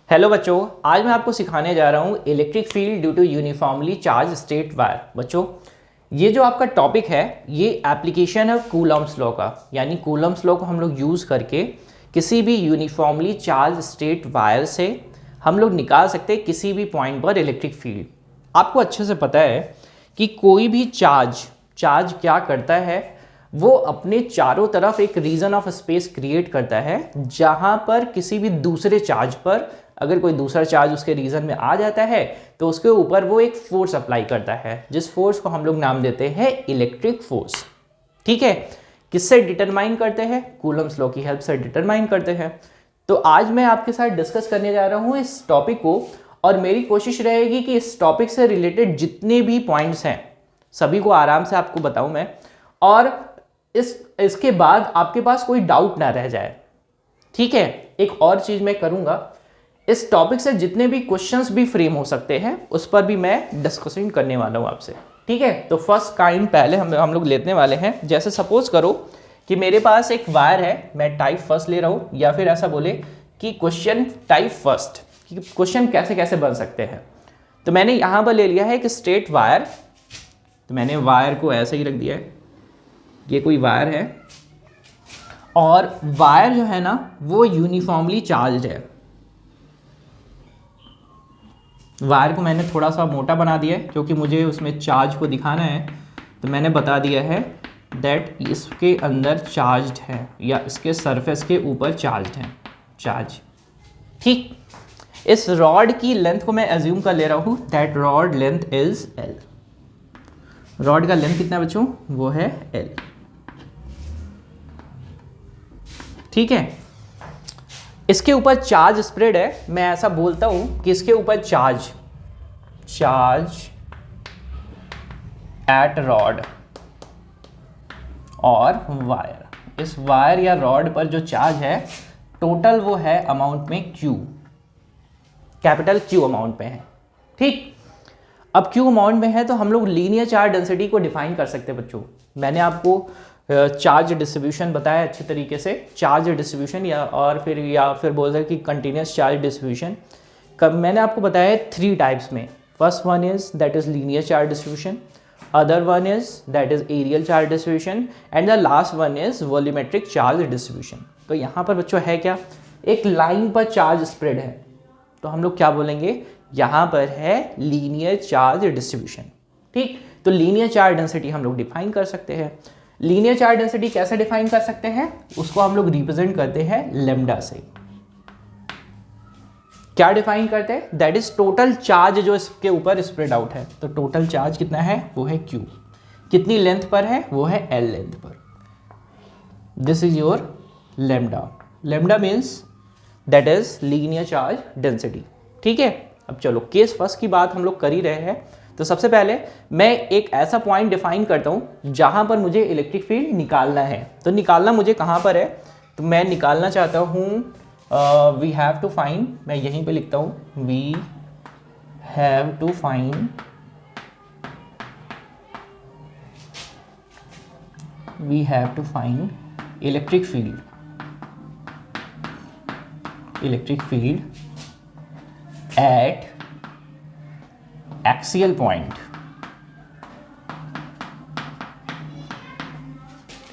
Hello बच्चों, आज मैं आपको सिखाने जा रहा हूँ electric field due to uniformly charge straight wire. बच्चों, ये जो आपका टॉपिक है ये एप्लीकेशन है कूलम्ब्स लॉ का, यानी कूलम्ब्स लॉ को हम लोग यूज़ करके किसी भी यूनिफॉर्मली चार्ज स्टेट वायर से हम लोग निकाल सकते हैं किसी भी पॉइंट पर इलेक्ट्रिक फील्ड। आपको अच्छे से पता है कि कोई भी चार्ज क्या करता है, वो अपने चारों तरफ एक रीजन ऑफ स्पेस क्रिएट करता है जहां पर किसी भी दूसरे चार्ज पर अगर कोई दूसरा चार्ज उसके रीजन में आ जाता है तो उसके ऊपर वो एक फोर्स अप्लाई करता है, जिस फोर्स को हम लोग नाम देते हैं इलेक्ट्रिक फोर्स। ठीक है, किससे डिटरमाइन करते हैं? कूलम्ब्स लॉ की हेल्प से डिटरमाइन करते हैं। तो आज मैं आपके साथ डिस्कस करने जा रहा हूं इस टॉपिक को, और मेरी कोशिश रहेगी कि इस टॉपिक से रिलेटेड जितने भी पॉइंट्स हैं सभी को आराम से आपको बताऊं मैं, और इसके बाद आपके पास कोई डाउट ना रह जाए। ठीक है, एक और चीज मैं करूंगा, इस टॉपिक से जितने भी क्वेश्चंस भी फ्रेम हो सकते हैं उस पर भी मैं डिस्कशन करने वाला हूं आपसे। ठीक है, तो फर्स्ट काइंड पहले हम लोग लेने वाले हैं। जैसे सपोज करो कि मेरे पास एक वायर है, मैं टाइप फर्स्ट ले रहा हूं, या फिर ऐसा बोले कि क्वेश्चन टाइप फर्स्ट, कि क्वेश्चन कैसे कैसे बन सकते हैं। तो मैंने यहां पर ले लिया है कि स्ट्रेट वायर, तो मैंने वायर को ऐसे ही रख दिया है, ये कोई वायर है और वायर जो है ना वो यूनिफॉर्मली चार्ज है। वायर को मैंने थोड़ा सा मोटा बना दिया है क्योंकि मुझे उसमें चार्ज को दिखाना है। तो मैंने बता दिया है दैट इसके अंदर चार्ज है या इसके सरफेस के ऊपर चार्ज है, चार्ज। ठीक, इस रॉड की लेंथ को मैं एज्यूम कर ले रहा हूँ that rod length is L. Rod का लेंथ कितना बच्चों? वो है एल। ठीक है, इसके ऊपर चार्ज स्प्रेड है। मैं ऐसा बोलता हूं कि इसके ऊपर चार्ज एट रॉड और वायर, इस वायर या रॉड पर जो चार्ज है टोटल वो है अमाउंट में Q, कैपिटल Q अमाउंट में है। ठीक, अब Q अमाउंट में है तो हम लोग लीनियर चार्ज डेंसिटी को डिफाइन कर सकते हैं बच्चों। मैंने आपको चार्ज डिस्ट्रीब्यूशन बताया अच्छे तरीके से, चार्ज डिस्ट्रीब्यूशन या फिर बोल सकते कि कंटिन्यूस चार्ज डिस्ट्रीब्यूशन। कब मैंने आपको बताया है 3 टाइप्स में। First one is that is linear charge distribution, other one is that is areal charge distribution, and the last one is volumetric charge distribution. तो यहाँ पर बच्चों है क्या, एक लाइन पर चार्ज स्प्रेड है, तो हम लोग क्या बोलेंगे, यहाँ पर है लीनियर चार्ज डिस्ट्रीब्यूशन। ठीक, तो लीनियर चार्ज डेंसिटी हम लोग डिफाइन कर सकते हैं। लीनियर चार्ज डेंसिटी कैसे डिफाइन कर सकते हैं, उसको हम लोग रिप्रेजेंट करते हैं लैम्डा से। क्या डिफाइन करते हैं? दैट इज टोटल चार्ज जो इसके ऊपर स्प्रेड आउट है। तो टोटल चार्ज कितना है, वो है Q। कितनी लेंथ पर है, वो है L लेंथ पर। This is your lambda. Lambda means that is linear charge density. ठीक है, अब चलो केस फर्स्ट की बात हम लोग कर ही रहे हैं, तो सबसे पहले मैं एक ऐसा पॉइंट डिफाइन करता हूं जहां पर मुझे इलेक्ट्रिक फील्ड निकालना है। तो निकालना मुझे कहां पर है, तो मैं निकालना चाहता हूं वी हैव टू फाइंड, मैं यहीं पे लिखता हूं we have to find electric field at axial point,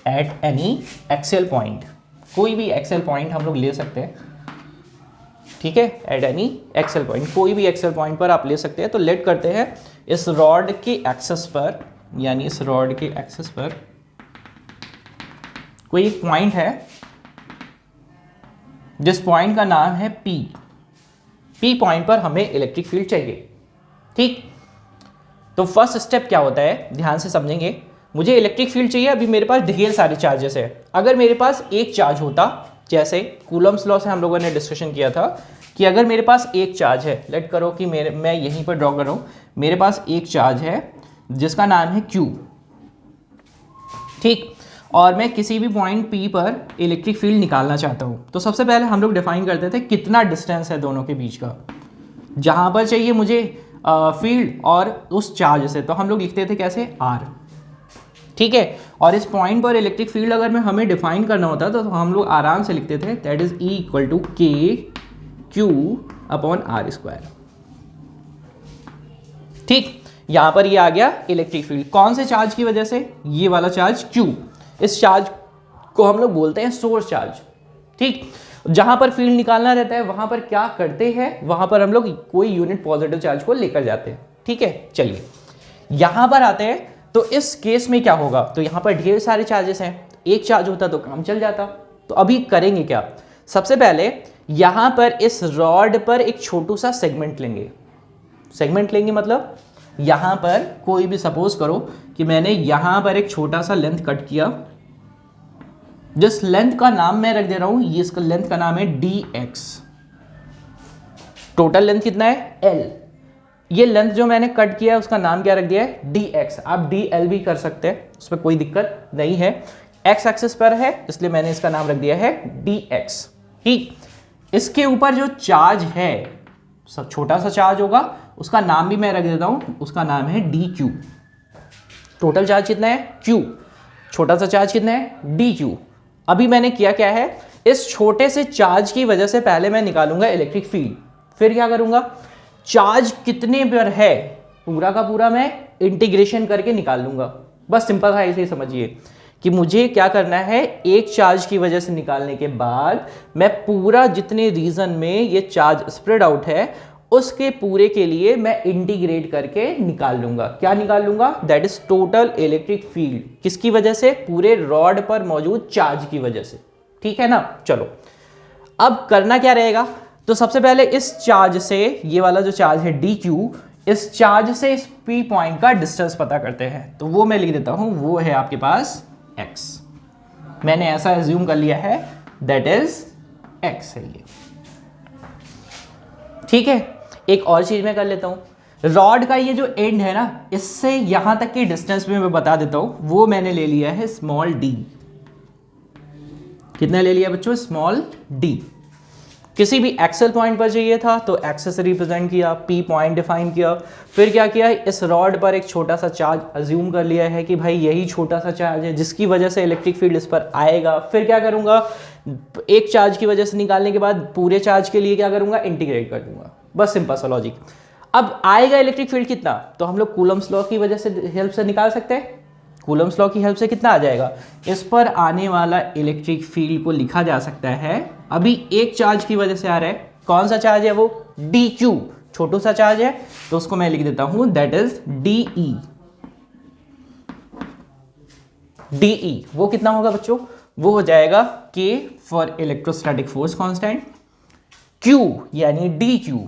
at any axial point, कोई भी एक्सियल पॉइंट हम लोग ले सकते हैं। ठीक है, एट एनी एक्सियल पॉइंट, कोई भी एक्सियल पॉइंट पर आप ले सकते हैं। तो लेट करते हैं इस रॉड के एक्सेस पर, यानी इस रॉड के एक्सेस पर कोई एक पॉइंट है जिस पॉइंट का नाम है P पॉइंट पर हमें इलेक्ट्रिक फील्ड चाहिए। ठीक, तो फर्स्ट स्टेप क्या होता है, ध्यान से समझेंगे। मुझे इलेक्ट्रिक फील्ड चाहिए, अभी मेरे पास ढेर सारे चार्जेस है। अगर मेरे पास एक चार्ज होता, जैसे कूलम्ब्स लॉ से हम लोगों ने डिस्कशन किया था कि अगर मेरे पास एक चार्ज है, लेट करो कि मैं यहीं पर ड्रॉ कर रहा हूं, मेरे पास एक चार्ज है जिसका नाम है Q। ठीक, और मैं किसी भी पॉइंट P पर इलेक्ट्रिक फील्ड निकालना चाहता हूं। तो सबसे पहले हम लोग डिफाइन करते थे कितना डिस्टेंस है दोनों के बीच का, जहां पर चाहिए मुझे फील्ड और उस चार्ज से, तो हम लोग लिखते थे कैसे, R। ठीक है, और इस पॉइंट पर इलेक्ट्रिक फील्ड अगर हमें डिफाइन करना होता तो हम लोग आराम से लिखते थे that is E equal to k Q upon r square. ठीक, यहां पर ये आ गया इलेक्ट्रिक फील्ड। कौन से चार्ज की वजह से? ये वाला चार्ज Q। इस चार्ज को हम लोग बोलते हैं सोर्स चार्ज। ठीक, जहां पर फील्ड निकालना रहता है वहां पर क्या करते हैं, वहां पर हम लोग कोई यूनिट पॉजिटिव चार्ज को लेकर जाते हैं। ठीक है, चलिए यहां पर आते हैं। तो इस केस में क्या होगा? तो यहां पर ढेर सारे चार्जेस हैं, एक चार्ज होता तो काम चल जाता। तो अभी करेंगे क्या? सबसे पहले यहां पर इस रॉड पर एक छोटू सा सेगमेंट लेंगे। सेगमेंट लेंगे मतलब यहां पर कोई भी, सपोज करो कि मैंने यहां पर एक छोटा सा लेंथ कट किया, जिस लेंथ का नाम मैं रख दे रहा हूं, ये इसका लेंथ का नाम है dx। टोटल लेंथ कितना है? l। ये लेंथ जो मैंने कट किया है उसका नाम क्या रख दिया है? dx। आप dl भी कर सकते हैं, उसमें कोई दिक्कत नहीं है। x एक्सिस पर है इसलिए मैंने इसका नाम रख दिया है dx। ठीक, इसके ऊपर जो चार्ज है, सब छोटा सा चार्ज होगा, उसका नाम भी मैं रख देता हूं, उसका नाम है dq। टोटल चार्ज कितना है? q। छोटा सा चार्ज कितना है? dq। अभी मैंने किया क्या है, इस छोटे से चार्ज की वजह से पहले मैं निकालूंगा इलेक्ट्रिक फील्ड। फिर क्या करूंगा, चार्ज कितने पर है पूरा का पूरा मैं इंटीग्रेशन करके निकाल लूंगा। बस सिंपल है, ऐसे ही समझिए कि मुझे क्या करना है, एक चार्ज की वजह से निकालने के बाद मैं पूरा जितने रीजन में ये चार्ज स्प्रेड आउट है उसके पूरे के लिए मैं इंटीग्रेट करके निकाल लूंगा। क्या निकाल लूंगा? That is total electric field. किसकी वजह से? पूरे रॉड पर मौजूद चार्ज की वजह से। ठीक है ना? चलो अब करना क्या रहेगा, तो सबसे पहले इस चार्ज से, ये वाला जो चार्ज है dq, इस चार्ज से इस p पॉइंट का डिस्टेंस पता करते हैं। तो वो मैं लिख देता हूं, वो है आपके पास x। मैंने ऐसा एज्यूम कर लिया है, दैट इज x है ये। ठीक है, एक और चीज मैं कर लेता हूं, रॉड का ये जो एंड है ना, इससे यहां तक के डिस्टेंस में मैं बता देता हूं, वो मैंने ले लिया है स्मॉल d। कितना ले लिया बच्चों? Small d। किसी भी एक्सेल पॉइंट पर चाहिए था तो एक्सेस से रिप्रेजेंट किया, p पॉइंट डिफाइन किया। फिर क्या किया, इस रॉड पर एक छोटा सा चार्ज अज्यूम कर लिया है कि भाई यही छोटा सा चार्ज है जिसकी वजह से इलेक्ट्रिक फील्ड इस पर आएगा। फिर क्या करूंगा, एक चार्ज की वजह से निकालने के बाद पूरे चार्ज के लिए क्या करूंगा, इंटीग्रेट कर दूंगा। बस सिंपल सा लॉजिक। अब आएगा इलेक्ट्रिक फील्ड कितना, तो हम लोग कूलम्स लॉ की वजह से हेल्प से निकाल सकते हैं। कूलम्स लॉ की हेल्प से कितना आ जाएगा, इस पर आने वाला इलेक्ट्रिक फील्ड को लिखा जा सकता है, अभी एक चार्ज की वजह से आ रहा है, कौन सा चार्ज है वो, dq, छोटू सा चार्ज है, तो उसको मैं लिख देता हूं, दैट इज de। de वो कितना होगा बच्चों, वो हो जाएगा k for electrostatic force constant, q यानी dq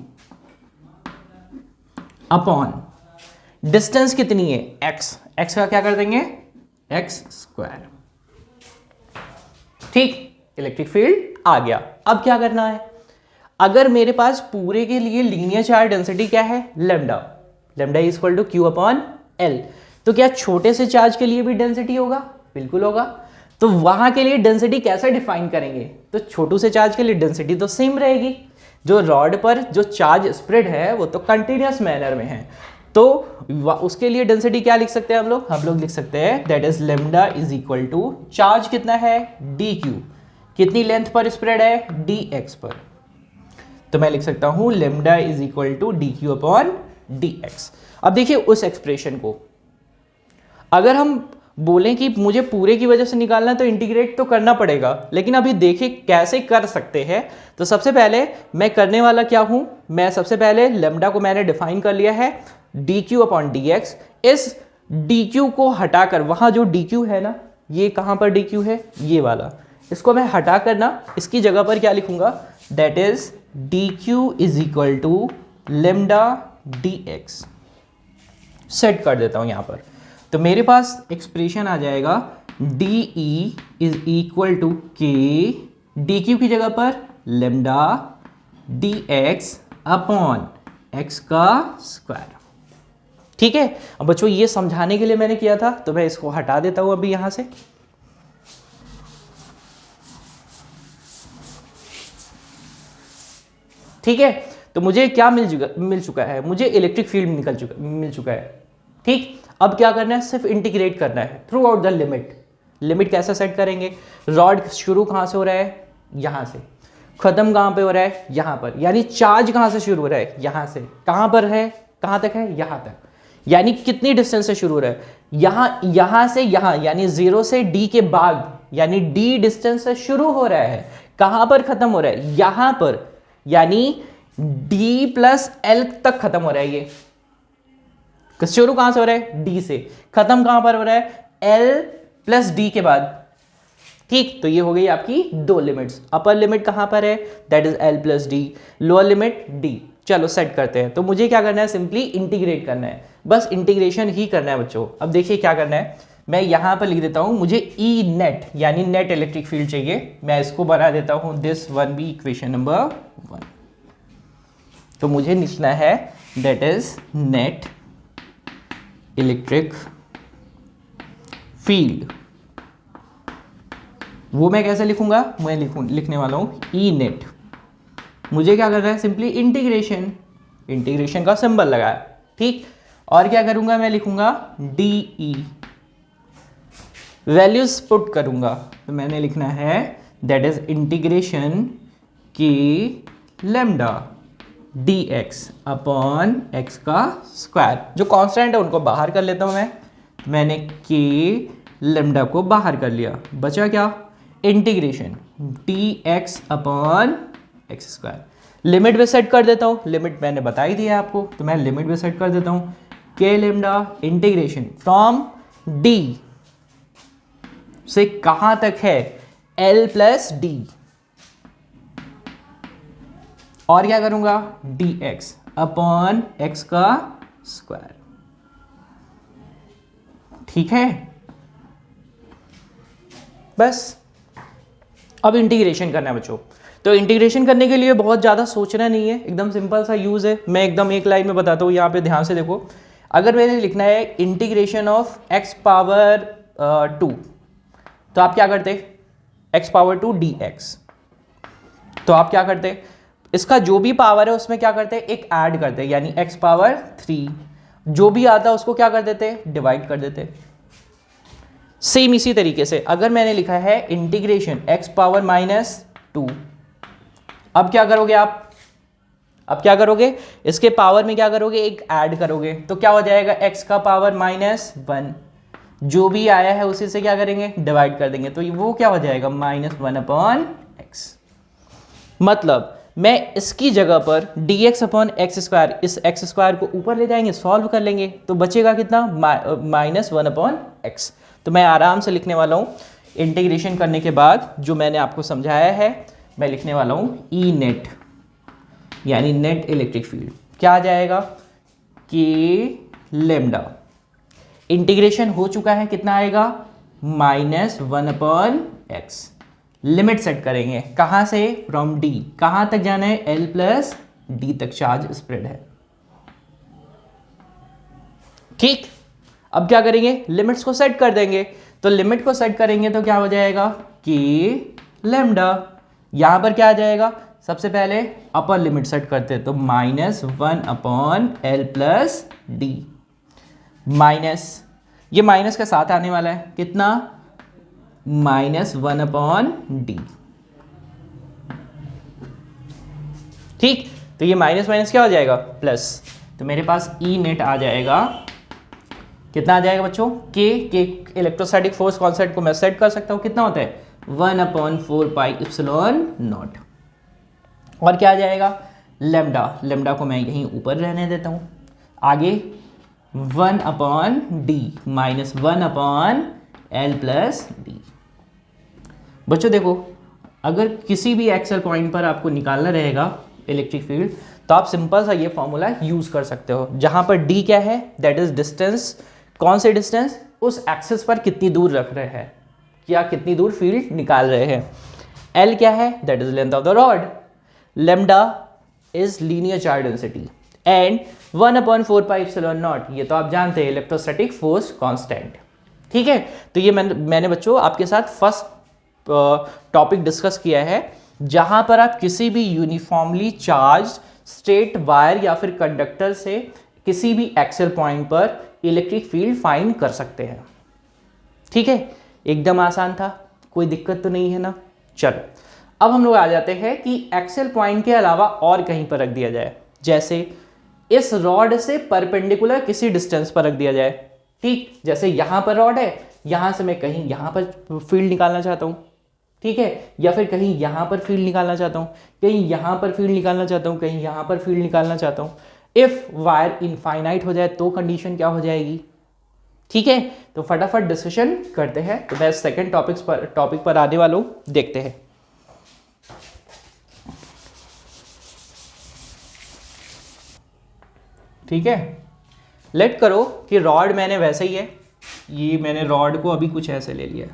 अपॉन डिस्टेंस कितनी है, x। x का क्या कर देंगे, x स्क्वायर। ठीक, इलेक्ट्रिक फील्ड आ गया। अब क्या करना है, अगर मेरे पास पूरे के लिए लीनियर चार्ज डेंसिटी क्या है, lambda. Lambda is equal to q upon l. तो क्या छोटे से चार्ज के लिए भी डेंसिटी होगा, बिल्कुल होगा। तो वहां के लिए डेंसिटी कैसे डिफाइन करेंगे, तो छोटू से चार्ज के लिए डेंसिटी तो सेम रहेगी। जो रॉड पर जो चार्ज स्प्रेड है वो तो कंटिन्यूअस मैनर में है, तो उसके लिए डेंसिटी क्या लिख सकते हैं हम लोग लिख सकते हैं, that is lambda is equal to charge कितना है, dq, कितनी लेंथ पर स्प्रेड है, dx पर। तो मैं लिख सकता हूं lambda is equal to dq upon dx। अब देखिए उस एक्सप्रेशन को, अगर हम बोलें कि मुझे पूरे की वजह से निकालना है तो इंटीग्रेट तो करना पड़ेगा, लेकिन अभी देखिए कैसे कर सकते हैं। तो सबसे पहले मैं करने वाला क्या हूं, मैं सबसे पहले लैम्डा को मैंने डिफाइन कर लिया है dq अपॉन dx। इस dq को हटाकर, वहां जो dq है ना, ये कहां पर dq है, ये वाला, इसको मैं हटा कर ना इसकी जगह पर क्या लिखूंगा, that is dq is equal to lambda dx। Set कर देता हूं यहां पर, तो मेरे पास एक्सप्रेशन आ जाएगा de is equal to k, dq की जगह पर लैम्डा dx अपॉन x का स्क्वायर। ठीक है, अब बच्चों ये समझाने के लिए मैंने किया था, तो मैं इसको हटा देता हूं अभी यहां से। ठीक है, तो मुझे क्या मिल चुका है, मुझे इलेक्ट्रिक फील्ड मिल चुका है। ठीक, अब क्या करना है, सिर्फ इंटीग्रेट करना है through out the limit. Limit कैसे सेट करेंगे, रॉड शुरू कहां से हो रहा है, यहां से, खत्म कहाँ पे हो रहा है, यहाँ पर। यानी चार्ज कहाँ से शुरू हो रहा है, यहाँ से। कहाँ पर है, कहाँ तक है, यहाँ तक। यानी कितनी डिस्टेंस से शुरू हो रहा है, यहाँ से यहाँ, यानी 0 से d के बाद, यानी d डिस्टेंस से शुरू हो रहा है। कहाँ पर खत्म हो रहा है, यहाँ पर। यानी d प्लस l तक खत्म हो रहा है ये। शुरू कहाँ से हो रहा है, d से। खत्म कहाँ पर हो रहा है, l प्लस d के बाद। ठीक, तो ये हो गई आपकी दो लिमिट्स। अपर लिमिट कहां पर है, that is l plus D, lower limit d। चलो सेट करते हैं। तो मुझे क्या करना है, सिंपली इंटीग्रेट करना है, बस इंटीग्रेशन ही करना है बच्चों। अब देखिए क्या करना है, मैं यहां पर लिख देता हूं, मुझे ई नेट यानी नेट इलेक्ट्रिक फील्ड चाहिए। मैं इसको बना देता हूं this one be equation number 1। तो मुझे लिखना है that is net electric field. वो मैं कैसे लिखूंगा, मैं लिखने वाला हूं ई नेट। मुझे क्या करना है, सिंपली इंटीग्रेशन, इंटीग्रेशन का सिंबल लगाया। ठीक, और क्या करूंगा, मैं लिखूंगा डी ई, वैल्यूज पुट करूंगा। तो मैंने लिखना है दैट इज इंटीग्रेशन की lambda D x upon x का स्क्वायर। जो कांस्टेंट है उनको बाहर कर लेता हूं मैं। मैंने के लेमडा को बाहर कर लिया, बचा क्या, integration D x upon x square. Limit भी सेट कर देता हूँ, लिमिट मैंने बता ही दिया आपको, तो मैं लिमिट भी सेट कर देता हूँ। के लेमडा इंटीग्रेशन फ्रॉम डी से कहां तक है, एल प्लस डी, और क्या करूंगा, डी एक्स अपॉन एक्स का स्क्वायर। ठीक है, बस अब इंटीग्रेशन करना है बच्चों। तो इंटीग्रेशन करने के लिए बहुत ज़्यादा सोचना नहीं है, एकदम सिंपल सा यूज़ है। मैं एकदम एक लाइन में बताता हूँ, यहाँ पे ध्यान से देखो। अगर मैंने लिखना है इंटीग्रेशन ऑफ एक्स पावर 2, तो आप क्या करते, एक्स पावर 2 डी एक्स। तो आप क्या करते, इसका जो भी पावर है उसमें क्या करते, एक ऐड करते, यानी एक्स पावर 3। जो भी आता है उसको क्या कर देते, डिवाइड कर देते। सेम इसी तरीके से अगर मैंने लिखा है इंटीग्रेशन एक्स पावर -2, अब क्या करोगे आप, अब क्या करोगे, इसके पावर में क्या करोगे, एक ऐड करोगे। तो क्या हो जाएगा, एक्स का पावर -1, जो भी आया है उसी से क्या करेंगे, डिवाइड कर देंगे। तो वो क्या हो जाएगा, -1 अपॉन एक्स। मतलब मैं इसकी जगह पर dx अपॉन एक्स स्क्वायर, इस एक्स स्क्वायर को ऊपर ले जाएंगे, सॉल्व कर लेंगे, तो बचेगा कितना, -1 अपॉन एक्स। तो मैं आराम से लिखने वाला हूँ, इंटीग्रेशन करने के बाद जो मैंने आपको समझाया है, मैं लिखने वाला हूँ ई नेट यानी नेट इलेक्ट्रिक फील्ड। क्या आ जाएगा, के लेमडा, इंटीग्रेशन हो चुका है, कितना आएगा, -1 अपॉन एक्स। लिमिट सेट करेंगे, कहाँ से, फ्रॉम डी, कहाँ तक जाना है, एल प्लस डी तक चार्ज स्प्रेड है। ठीक, अब क्या करेंगे, लिमिट्स को सेट कर देंगे। तो लिमिट को सेट करेंगे तो क्या हो जाएगा, के लेमडा, यहां पर क्या आ जाएगा, सबसे पहले अपर लिमिट सेट करते हैं, तो -1 upon L plus D, minus, ये माइनस के साथ आने वाला है, कितना, -1 अपॉन डी। ठीक, तो ये माइनस माइनस क्या हो जाएगा, प्लस। तो मेरे पास ई नेट आ जाएगा, कितना आ जाएगा बच्चों, के इलेक्ट्रोस्टैटिक फोर्स कॉन्सेप्ट को मैं सेट कर सकता हूं, कितना होता है, 1/4 पाई एप्सिलॉन नॉट। और क्या आ जाएगा, लेमडा, लेमडा को मैं यहीं ऊपर रहने देता हूं। आगे 1 upon D, -1 upon L plus D. बच्चों देखो, अगर किसी भी एक्सेल पॉइंट पर आपको निकालना रहेगा इलेक्ट्रिक फील्ड, तो आप सिंपल सा ये फॉर्मूला यूज कर सकते हो, जहां पर डी क्या है, दैट इज डिस्टेंस। कौन से डिस्टेंस, उस एक्सिस पर कितनी दूर रख रहे हैं या कितनी दूर फील्ड निकाल रहे हैं। एल क्या है, that is length of the rod. Lambda is linear charge density and 1/4 pi epsilon not, ये तो आप जानते हैं, इलेक्ट्रोस्टैटिक फोर्स कांस्टेंट। ठीक है, तो ये मैंने बच्चों आपके साथ फर्स्ट टॉपिक डिस्कस किया है, जहां पर आप किसी भी यूनिफॉर्मली चार्ज स्ट्रेट वायर या फिर कंडक्टर से किसी भी एक्सेल पॉइंट पर इलेक्ट्रिक फील्ड फाइंड कर सकते हैं। ठीक है, एकदम आसान था, कोई दिक्कत तो नहीं है ना। चलो अब हम लोग आ जाते हैं कि एक्सेल पॉइंट के अलावा और कहीं पर रख दिया जाए, जैसे इस रॉड से परपेंडिकुलर किसी डिस्टेंस पर रख दिया जाए। ठीक, जैसे यहां पर रॉड है, यहां से मैं कहीं यहां पर फील्ड निकालना चाहता हूं, ठीक है, या फिर कहीं यहां पर फील्ड निकालना चाहता हूं, कहीं यहां पर फील्ड निकालना चाहता हूं, कहीं यहां पर फील्ड निकालना चाहता हूं। इफ वायर इनफाइनाइट हो जाए तो कंडीशन क्या हो जाएगी? ठीक है, तो फटाफट डिस्कशन करते हैं। तो मैं सेकंड टॉपिक पर आने वाला हूं, देखते हैं। ठीक है, लेट करो कि रॉड मैंने वैसे ही है, ये मैंने रॉड को अभी कुछ ऐसे ले लिया।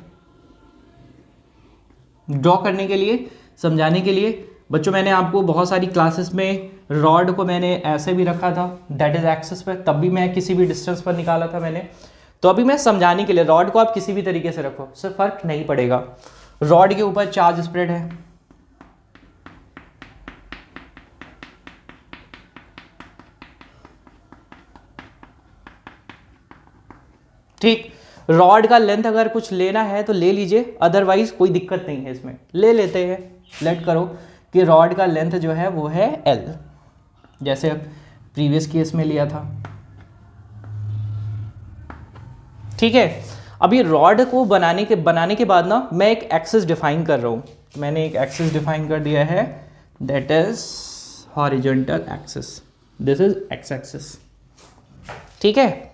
ड्रॉ करने के लिए, समझाने के लिए बच्चों, मैंने आपको बहुत सारी क्लासेस में रॉड को मैंने ऐसे भी रखा था, दैट इज एक्सिस पर, तब भी मैं किसी भी डिस्टेंस पर निकाला था मैंने। तो अभी मैं समझाने के लिए, रॉड को आप किसी भी तरीके से रखो, सिर्फ फर्क नहीं पड़ेगा। रॉड के ऊपर चार्ज स्प्रेड है, ठीक, रॉड का लेंथ अगर कुछ लेना है तो ले लीजिए, अदरवाइज कोई दिक्कत नहीं है, इसमें ले लेते हैं। लेट करो कि रॉड का लेंथ जो है वो है L, जैसे प्रीवियस केस में लिया था। ठीक है, अभी रॉड को बनाने के बाद ना मैं एक एक्सिस डिफाइन कर रहा हूं। तो मैंने एक एक्सिस डिफाइन कर दिया है, that is horizontal axis, this is x axis. ठीक है,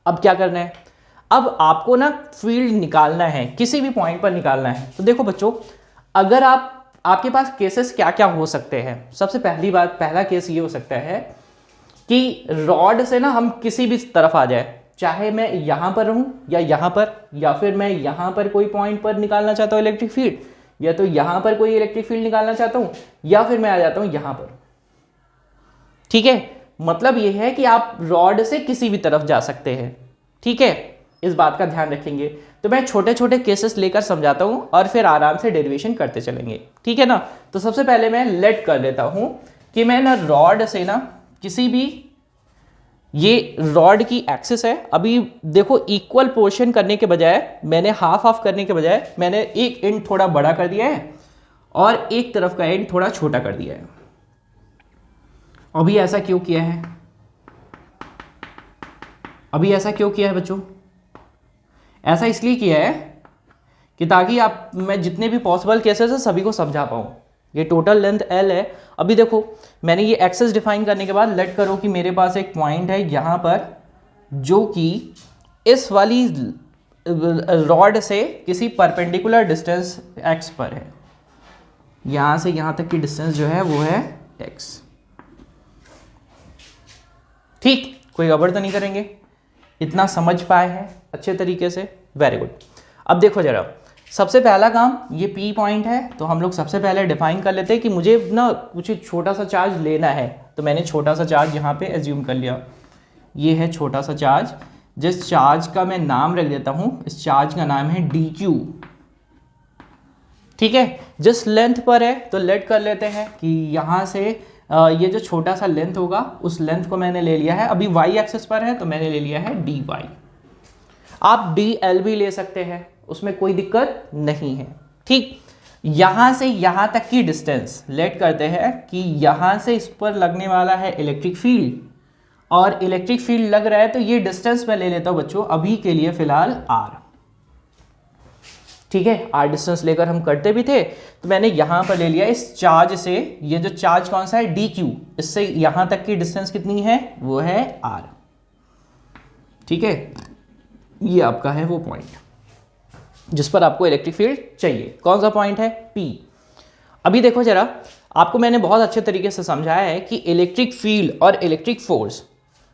अब क्या करना है? अब आपको ना फील्ड निकालना है, किसी भी पॉइंट पर निकालना है। तो देखो बच्चों, अगर आपके पास केसेस क्या क्या हो सकते हैं। सबसे पहला केस ये हो सकता है कि रॉड से ना हम किसी भी तरफ आ जाए, चाहे मैं यहां पर रहूं या यहां पर, या फिर मैं यहां पर कोई पॉइंट पर निकालना चाहता हूं इलेक्ट्रिक फील्ड, या तो यहां पर कोई इलेक्ट्रिक फील्ड निकालना चाहता हूं, या फिर मैं आ जाता हूं यहां पर। ठीक है, मतलब यह है कि आप रॉड से किसी भी तरफ जा सकते हैं। ठीक है, इस बात का ध्यान रखेंगे। तो मैं छोटे छोटे केसेस लेकर समझाता हूं और फिर आराम से डेरिवेशन करते चलेंगे। ठीक है ना? तो सबसे पहले मैं लेट कर देता हूं कि मैं ना रॉड से ना किसी भी, ये रॉड की एक्सिस है, अभी देखो इक्वल पोर्शन करने के बजाय मैंने हाफ हाफ करने के बजाय मैंने एक एंड थोड़ा बड़ा कर दिया है और एक तरफ का एंड थोड़ा छोटा कर दिया है। अभी ऐसा क्यों किया है? बच्चों, ऐसा इसलिए किया है कि ताकि मैं जितने भी पॉसिबल केसेस है सभी को समझा पाऊं। ये टोटल लेंथ L है। अभी देखो, मैंने ये एक्सेस डिफाइन करने के बाद लेट करो कि मेरे पास एक पॉइंट है यहां पर, जो कि इस वाली रॉड से किसी परपेंडिकुलर डिस्टेंस x पर है। यहां से यहां तक की डिस्टेंस जो है वो है x। ठीक, कोई गड़बड़ तो नहीं करेंगे? इतना समझ पाए हैं अच्छे तरीके से? Very good. अब देखो जरा, सबसे पहला काम, ये P पॉइंट है, तो हम लोग सबसे पहले डिफाइन कर लेते हैं कि मुझे ना कुछ छोटा सा चार्ज लेना है। तो मैंने छोटा सा चार्ज यहाँ पे एज्यूम कर लिया, ये है छोटा सा चार्ज, जिस चार्ज का मैं नाम रख देता हूँ, इस चार्ज का नाम है dq। ठीक है, जिस लेंथ पर है, तो लेट कर लेते हैं कि यहाँ से ये जो छोटा सा लेंथ होगा उस लेंथ को मैंने ले लिया है, अभी y एक्सिस पर है तो मैंने ले लिया है dy। आप dl भी ले सकते हैं, उसमें कोई दिक्कत नहीं है। ठीक, यहां से यहां तक की डिस्टेंस लेट करते हैं कि यहां से इस पर लगने वाला है इलेक्ट्रिक फील्ड, और इलेक्ट्रिक फील्ड लग रहा है, तो ये डिस्टेंस मैं ले लेता हूं बच्चों अभी के लिए फिलहाल r। ठीक है, r डिस्टेंस लेकर हम करते भी थे, तो मैंने यहां पर ले लिया इस चार्ज से, ये जो चार्ज कौन सा है dq, इससे यहां तक की डिस्टेंस कितनी है, वो है r। ठीक है, ये आपका है वो पॉइंट जिस पर आपको इलेक्ट्रिक फील्ड चाहिए। कौन सा पॉइंट है? P। अभी देखो जरा, आपको मैंने बहुत अच्छे तरीके से समझाया है कि इलेक्ट्रिक फील्ड और इलेक्ट्रिक फोर्स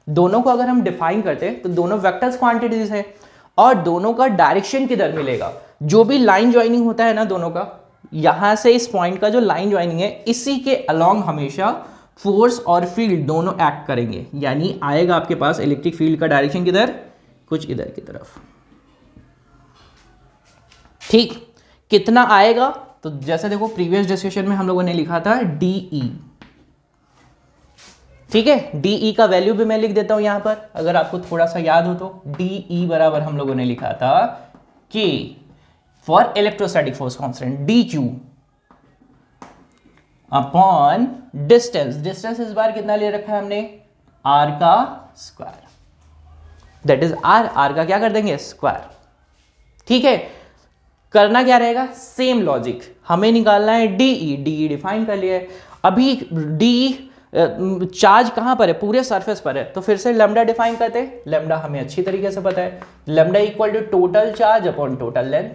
दोनों को अगर हम डिफाइन करते हैं तो दोनों वेक्टर्स क्वांटिटीज है, और दोनों का डायरेक्शन किधर मिलेगा, जो भी लाइन ज्वाइनिंग होता है ना दोनों का, यहां से इस पॉइंट का जो लाइन ज्वाइनिंग है, इसी के अलोंग हमेशा फोर्स और फील्ड दोनों एक्ट करेंगे। यानी आएगा आपके पास इलेक्ट्रिक फील्ड का डायरेक्शन किधर, कुछ इधर की तरफ। ठीक, कितना आएगा? तो जैसे देखो प्रीवियस डिस्कशन में हम लोगों ने लिखा था DE। ठीक है, DE का वैल्यू भी मैं लिख देता हूं यहां पर, अगर आपको थोड़ा सा याद हो तो। DE बराबर हम लोगों ने लिखा था K for electrostatic force constant, DQ। Upon distance, distance इस बार कितना ले रखा है हमने, r का स्क्वायर, दैट इज r का क्या कर देंगे, स्क्वायर। ठीक है, करना क्या रहेगा, सेम लॉजिक, हमें निकालना है DE डिफाइन कर लिया है। अभी DE चार्ज कहां पर है, पूरे सरफेस पर है, तो फिर से लैम्डा डिफाइन करते हैं। लैम्डा हमें अच्छी तरीके से पता है, lambda equal to total charge upon total length.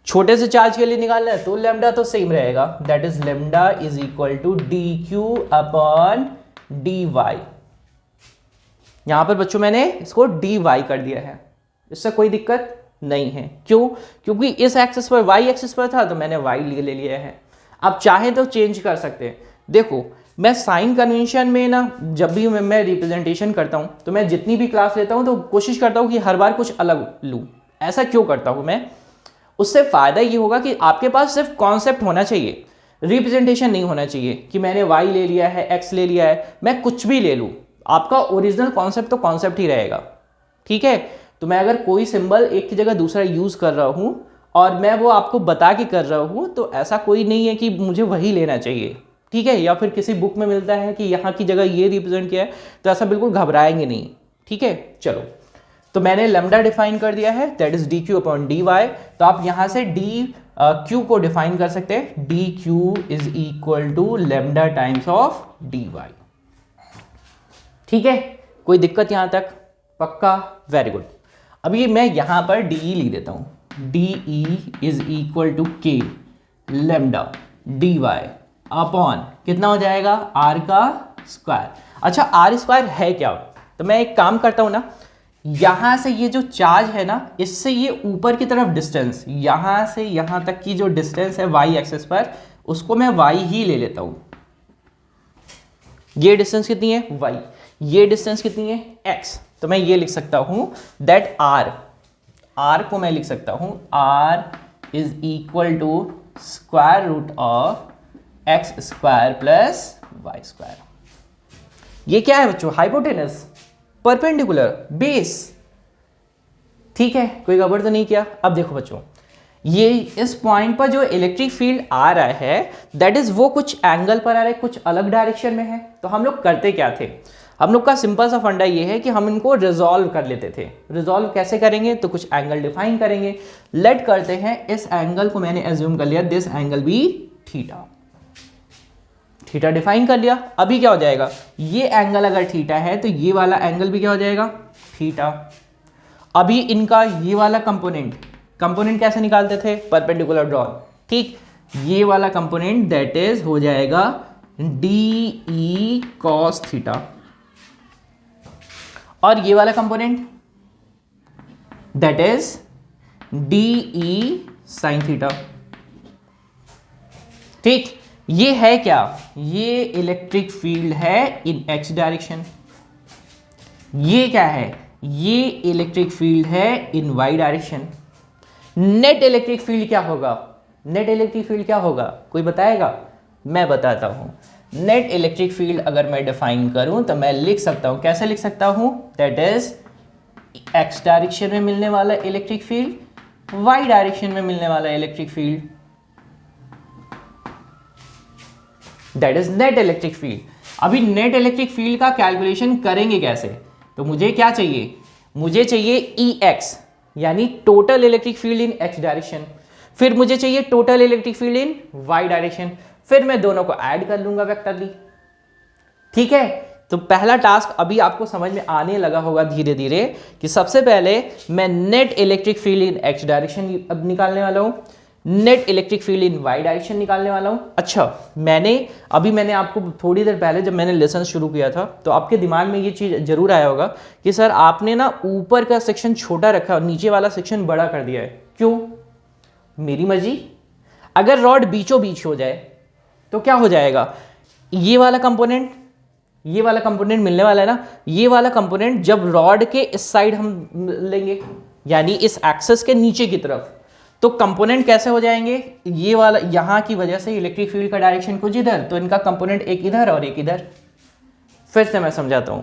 छोटे से चार्ज के लिए निकालना है तो लैम्डा तो सेम रहेगा, that is lambda is equal to DQ upon DY। यहां पर बच्चों मैंने इसको DY कर दिया है, इससे कोई दिक्कत नहीं है। क्यों, क्योंकि इस एक्सिस पर, y एक्सिस पर था तो मैंने y ले लिया है। आप चाहे तो चेंज कर सकते हैं। देखो मैं साइन कन्वेंशन में ना, जब भी मैं रिप्रेजेंटेशन करता हूं तो मैं जितनी भी क्लास लेता हूं तो कोशिश करता हूं कि हर बार कुछ अलग लूं। ऐसा क्यों करता हूं मैं, उससे फायदा ये होगा कि आपके पास सिर्फ कॉन्सेप्ट होना चाहिए, रिप्रेजेंटेशन नहीं होना चाहिए कि मैंने y ले लिया है, x ले लिया है, मैं कुछ भी ले लूं। आपका ओरिजिनल कॉन्सेप्ट तो कॉन्सेप्ट ही रहेगा। ठीक है, तो मैं अगर कोई सिंबल एक की जगह दूसरा यूज कर रहा हूं और मैं वो आपको बता के कर रहा हूं, तो ऐसा कोई नहीं है कि मुझे वही लेना चाहिए। ठीक है, या फिर किसी बुक में मिलता है कि यहाँ की जगह ये रिप्रेजेंट किया है, तो ऐसा बिल्कुल घबराएंगे नहीं। ठीक है, चलो, तो मैंने लैम्डा डिफाइन कर दिया है, that is DQ upon DY। तो आप यहाँ से DQ को डिफाइन कर सकते हैं, DQ is equal to lambda times of DY। ठीक है, कोई दिक्कत यहाँ तक, पक्का, वेरी गुड। अभी मैं यहां पर DE लिख देता हूं, DE is equal to K lambda DY upon कितना हो जाएगा, R का स्क्वायर। अच्छा, R स्क्वायर है क्या, तो मैं एक काम करता हूं ना, यहां से ये जो चार्ज है ना, इससे ये ऊपर की तरफ डिस्टेंस, यहां से यहां तक की जो डिस्टेंस है y एक्सिस पर, उसको मैं y ही ले लेता हूं। ये डिस्टेंस कितनी है, y, ये डिस्टेंस कितनी है, x। तो मैं ये लिख सकता हूं दैट r को मैं लिख सकता हूं, r is equal to square root of x square plus y square. ये क्या है बच्चों, हाइपोटेनस, परपेंडिकुलर, बेस। ठीक है, कोई गड़बड़ तो नहीं किया। अब देखो बच्चों, ये इस पॉइंट पर जो इलेक्ट्रिक फील्ड आ रहा है, दैट इज वो कुछ एंगल पर आ रहा है, कुछ अलग डायरेक्शन में है। तो हम लोग करते क्या थे, हम लोग का सिंपल सा फंडा ये है कि हम इनको रिजॉल्व कर लेते थे। रिजॉल्व कैसे करेंगे, तो कुछ एंगल डिफाइन करेंगे। लेट करते हैं, इस एंगल को मैंने एज्यूम कर लिया, दिस एंगल भी थीटा, थीटा डिफाइन कर लिया। अभी क्या हो जाएगा, ये एंगल अगर थीटा है तो ये वाला एंगल भी क्या हो जाएगा, थीटा। अभी इनका ये वाला कंपोनेंट कैसे निकालते थे, परपेंडिकुलर ड्रॉन। ठीक, ये वाला कंपोनेंट दैट इज हो जाएगा DE cos थीटा, और ये वाला component that is DE sin theta. ठीक, ये है क्या, ये इलेक्ट्रिक फील्ड है इन x डायरेक्शन। ये क्या है, ये इलेक्ट्रिक फील्ड है इन y direction. Net electric field क्या होगा, नेट इलेक्ट्रिक फील्ड क्या होगा, कोई बताएगा, मैं बताता हूं। नेट इलेक्ट्रिक फील्ड अगर मैं डिफाइन करूं तो मैं लिख सकता हूं, कैसे लिख सकता हूं, दैट इज x डायरेक्शन में मिलने वाला इलेक्ट्रिक फील्ड, y डायरेक्शन में मिलने वाला electric field, that is net electric field. अभी नेट इलेक्ट्रिक फील्ड का कैलकुलेशन करेंगे कैसे, तो मुझे क्या चाहिए, मुझे चाहिए EX यानी टोटल इलेक्ट्रिक फील्ड इन x डायरेक्शन, फिर मुझे चाहिए टोटल इलेक्ट्रिक फील्ड इन y डायरेक्शन, फिर मैं दोनों को ऐड कर लूंगा वेक्टरली। ठीक है, तो पहला टास्क अभी आपको समझ में आने लगा होगा धीरे धीरे कि सबसे पहले मैं नेट इलेक्ट्रिक फील्ड इन x डायरेक्शन अब निकालने वाला हूं, नेट इलेक्ट्रिक फील्ड इन y डायरेक्शन निकालने वाला हूं। अच्छा, मैंने आपको थोड़ी देर पहले जब मैंने लेसन शुरू किया था तो आपके दिमाग में ये चीज़ जरूर आया होगा कि सर आपने ना ऊपर का सेक्शन छोटा रखा और नीचे वाला सेक्शन बड़ा कर दिया है, क्यों, मेरी मर्जी। अगर रॉड बीचों बीच हो जाए तो क्या हो जाएगा, ये वाला कंपोनेंट मिलने वाला है ना, ये वाला कंपोनेंट जब रॉड के इस साइड हम लेंगे यानी इस एक्सेस के नीचे की तरफ, तो कंपोनेंट कैसे हो जाएंगे, ये वाला यहां की वजह से इलेक्ट्रिक फील्ड का डायरेक्शन कुछ इधर, तो इनका कंपोनेंट एक इधर और एक इधर। फिर से मैं समझाता हूं,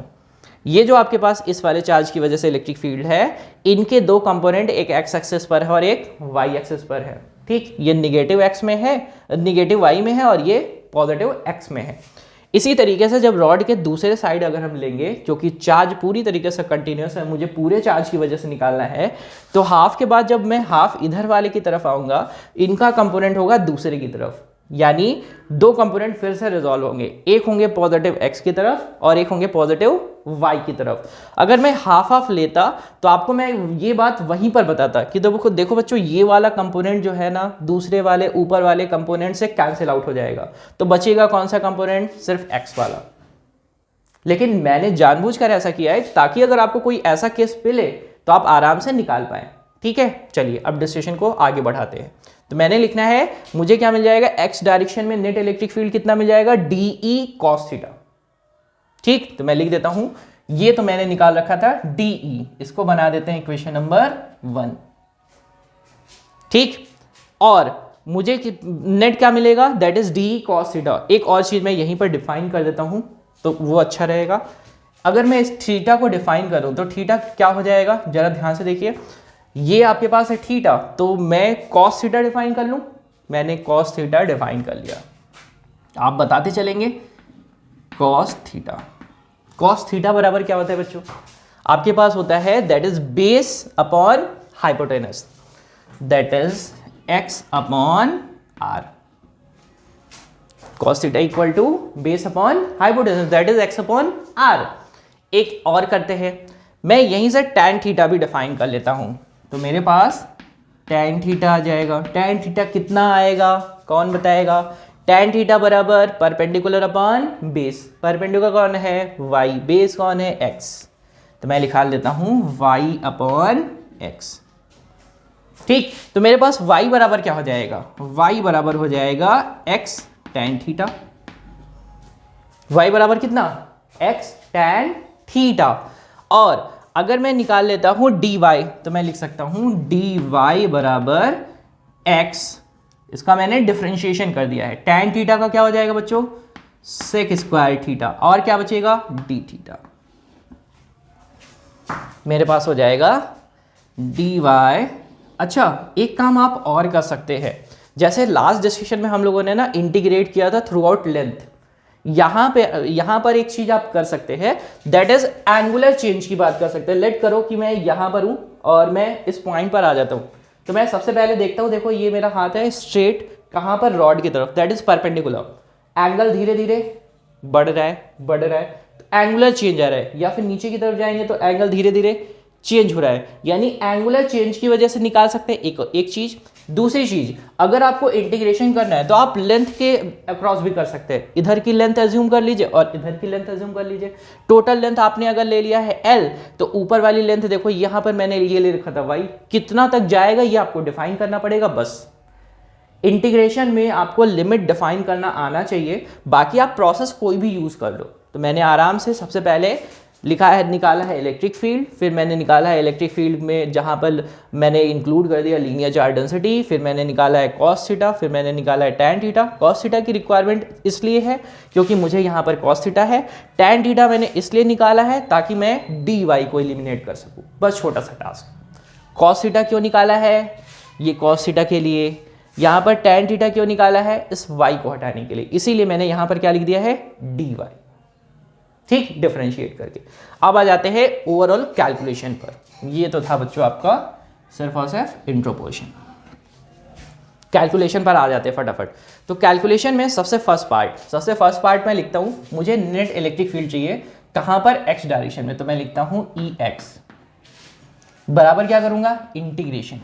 ये जो आपके पास इस वाले चार्ज की वजह से इलेक्ट्रिक फील्ड है, इनके दो कंपोनेंट एक x एक्सिस पर है और एक y एक्सिस पर है। ठीक, ये निगेटिव x में है, निगेटिव y में है और ये पॉजिटिव x में है। इसी तरीके से जब रॉड के दूसरे साइड अगर हम लेंगे, क्योंकि चार्ज पूरी तरीके से कंटिन्यूस है, मुझे पूरे चार्ज की वजह से निकालना है, तो हाफ के बाद जब मैं हाफ इधर वाले की तरफ आऊँगा, इनका कंपोनेंट होगा दूसरे की तरफ, यानी दो कंपोनेंट फिर से रिजॉल्व होंगे, एक होंगे पॉजिटिव x की तरफ और एक होंगे पॉजिटिव y की तरफ। अगर मैं हाफ हाफ लेता तो आपको मैं ये बात वहीं पर बताता कि देखो बच्चों, ये वाला कंपोनेंट जो है ना दूसरे वाले ऊपर वाले कंपोनेंट से कैंसिल आउट हो जाएगा, तो बचेगा कौन सा कंपोनेंट? सिर्फ x वाला। लेकिन मैंने जानबूझकर ऐसा किया है ताकि अगर आपको कोई ऐसा केस मिले तो आप आराम से निकाल पाए। ठीक है, चलिए अब डिस्कशन को आगे बढ़ाते हैं। तो मैंने लिखना है, मुझे क्या मिल जाएगा? x डायरेक्शन में नेट इलेक्ट्रिक फील्ड कितना मिल जाएगा? DE cos theta. ठीक, तो मैं लिख देता हूं, ये तो मैंने निकाल रखा था DE, इसको बना देते हैं इक्वेशन नंबर 1। ठीक, और मुझे नेट क्या मिलेगा? That is DE cos theta. एक और चीज मैं यहीं पर डिफाइन कर देता हूं तो वो अच्छा रहेगा। अगर मैं इस थीटा को डिफाइन करूं तो थीटा क्या हो जाएगा? जरा ध्यान से देखिए, ये आपके पास है थीटा, तो मैं cos थीटा डिफाइन कर लूं। मैंने cos थीटा डिफाइन कर लिया, आप बताते चलेंगे cos थीटा। cos थीटा बराबर क्या होता है बच्चों? आपके पास होता है that is base upon hypotenuse, that is x upon r। cos theta equal to base upon hypotenuse, that is x upon r। एक और करते हैं, मैं यहीं से tan थीटा भी डिफाइन कर लेता हूं, तो मेरे पास tan थीटा आ जाएगा। tan थीटा कितना आएगा? कौन बताएगा? tan थीटा बराबर परपेंडिकुलर अपॉन बेस। परपेंडिकुलर कौन है? y, बेस कौन है? x। तो मैं लिखा देता हूं y अपॉन x। ठीक, तो मेरे पास y बराबर क्या हो जाएगा? y बराबर हो जाएगा x tan थीटा। y बराबर कितना? x tan theta. और अगर मैं निकाल लेता हूं dy, तो मैं लिख सकता हूं dy बराबर x, इसका मैंने डिफरेंशिएशन कर दिया है। tan थीटा का क्या हो जाएगा बच्चों? sec स्क्वायर थीटा, और क्या बचेगा? d theta. मेरे पास हो जाएगा dy। अच्छा, एक काम आप और कर सकते हैं, जैसे लास्ट डिस्कशन में हम लोगों ने ना इंटीग्रेट किया था थ्रू आउट लेंथ, यहां पर एक चीज आप कर सकते हैं, दैट इज एंगुलर चेंज की बात कर सकते हैं। लेट करो कि मैं यहां पर हूं और मैं इस पॉइंट पर आ जाता हूं, तो मैं सबसे पहले देखता हूं, देखो ये मेरा हाथ है स्ट्रेट, कहां पर? रॉड की तरफ, दैट इज परपेंडिकुलर। एंगल धीरे धीरे बढ़ रहा है, तो एंगुलर चेंज आ रहा है, या फिर नीचे की तरफ जाएंगे तो एंगल धीरे धीरे चेंज हो रहा है, यानी एंगुलर चेंज की वजह से निकाल सकते हैं एक चीज। दूसरी चीज, अगर आपको इंटीग्रेशन करना है तो आप लेंथ के अक्रॉस भी कर सकते हैं। इधर की लेंथ एज्यूम कर लीजिए और इधर की लेंथ एज्यूम कर लीजिए। टोटल लेंथ आपने अगर ले लिया है L, तो ऊपर वाली लेंथ देखो यहां पर मैंने ये ले रखा था y, कितना तक जाएगा ये आपको डिफाइन करना पड़ेगा। बस इंटीग्रेशन में आपको लिमिट डिफाइन करना आना चाहिए, बाकी आप प्रोसेस कोई भी यूज कर लो। तो मैंने आराम से सबसे पहले निकाला है इलेक्ट्रिक फील्ड, फिर मैंने निकाला है इलेक्ट्रिक फील्ड में जहां पर मैंने इंक्लूड कर दिया लीनियर चार्ज डेंसिटी, फिर मैंने निकाला है cos थीटा, फिर मैंने निकाला है tan थीटा। cos थीटा की रिक्वायरमेंट इसलिए है क्योंकि मुझे यहाँ पर cos थीटा है। tan थीटा मैंने इसलिए निकाला है ताकि मैं dy को एलिमिनेट कर सकूँ, बस छोटा सा टास्क। cos थीटा क्यों निकाला है? ये cos थीटा के लिए। यहाँ पर tan थीटा क्यों निकाला है? इस y को हटाने के लिए, इसीलिए मैंने यहाँ पर क्या लिख दिया है? dy। ठीक, डिफरेंशिएट करके। अब आ जाते हैं ओवरऑल कैलकुलेशन पर। ये तो था बच्चों आपका सिर्फ और सिर्फ इंट्रो पोर्शन। कैलकुलेशन पर आ जाते हैं फटाफट। तो कैलकुलेशन में सबसे फर्स्ट पार्ट मैं लिखता हूं, मुझे नेट इलेक्ट्रिक फील्ड चाहिए, कहां पर? x डायरेक्शन में, तो मैं लिखता हूं Ex बराबर क्या करूंगा? इंटीग्रेशन।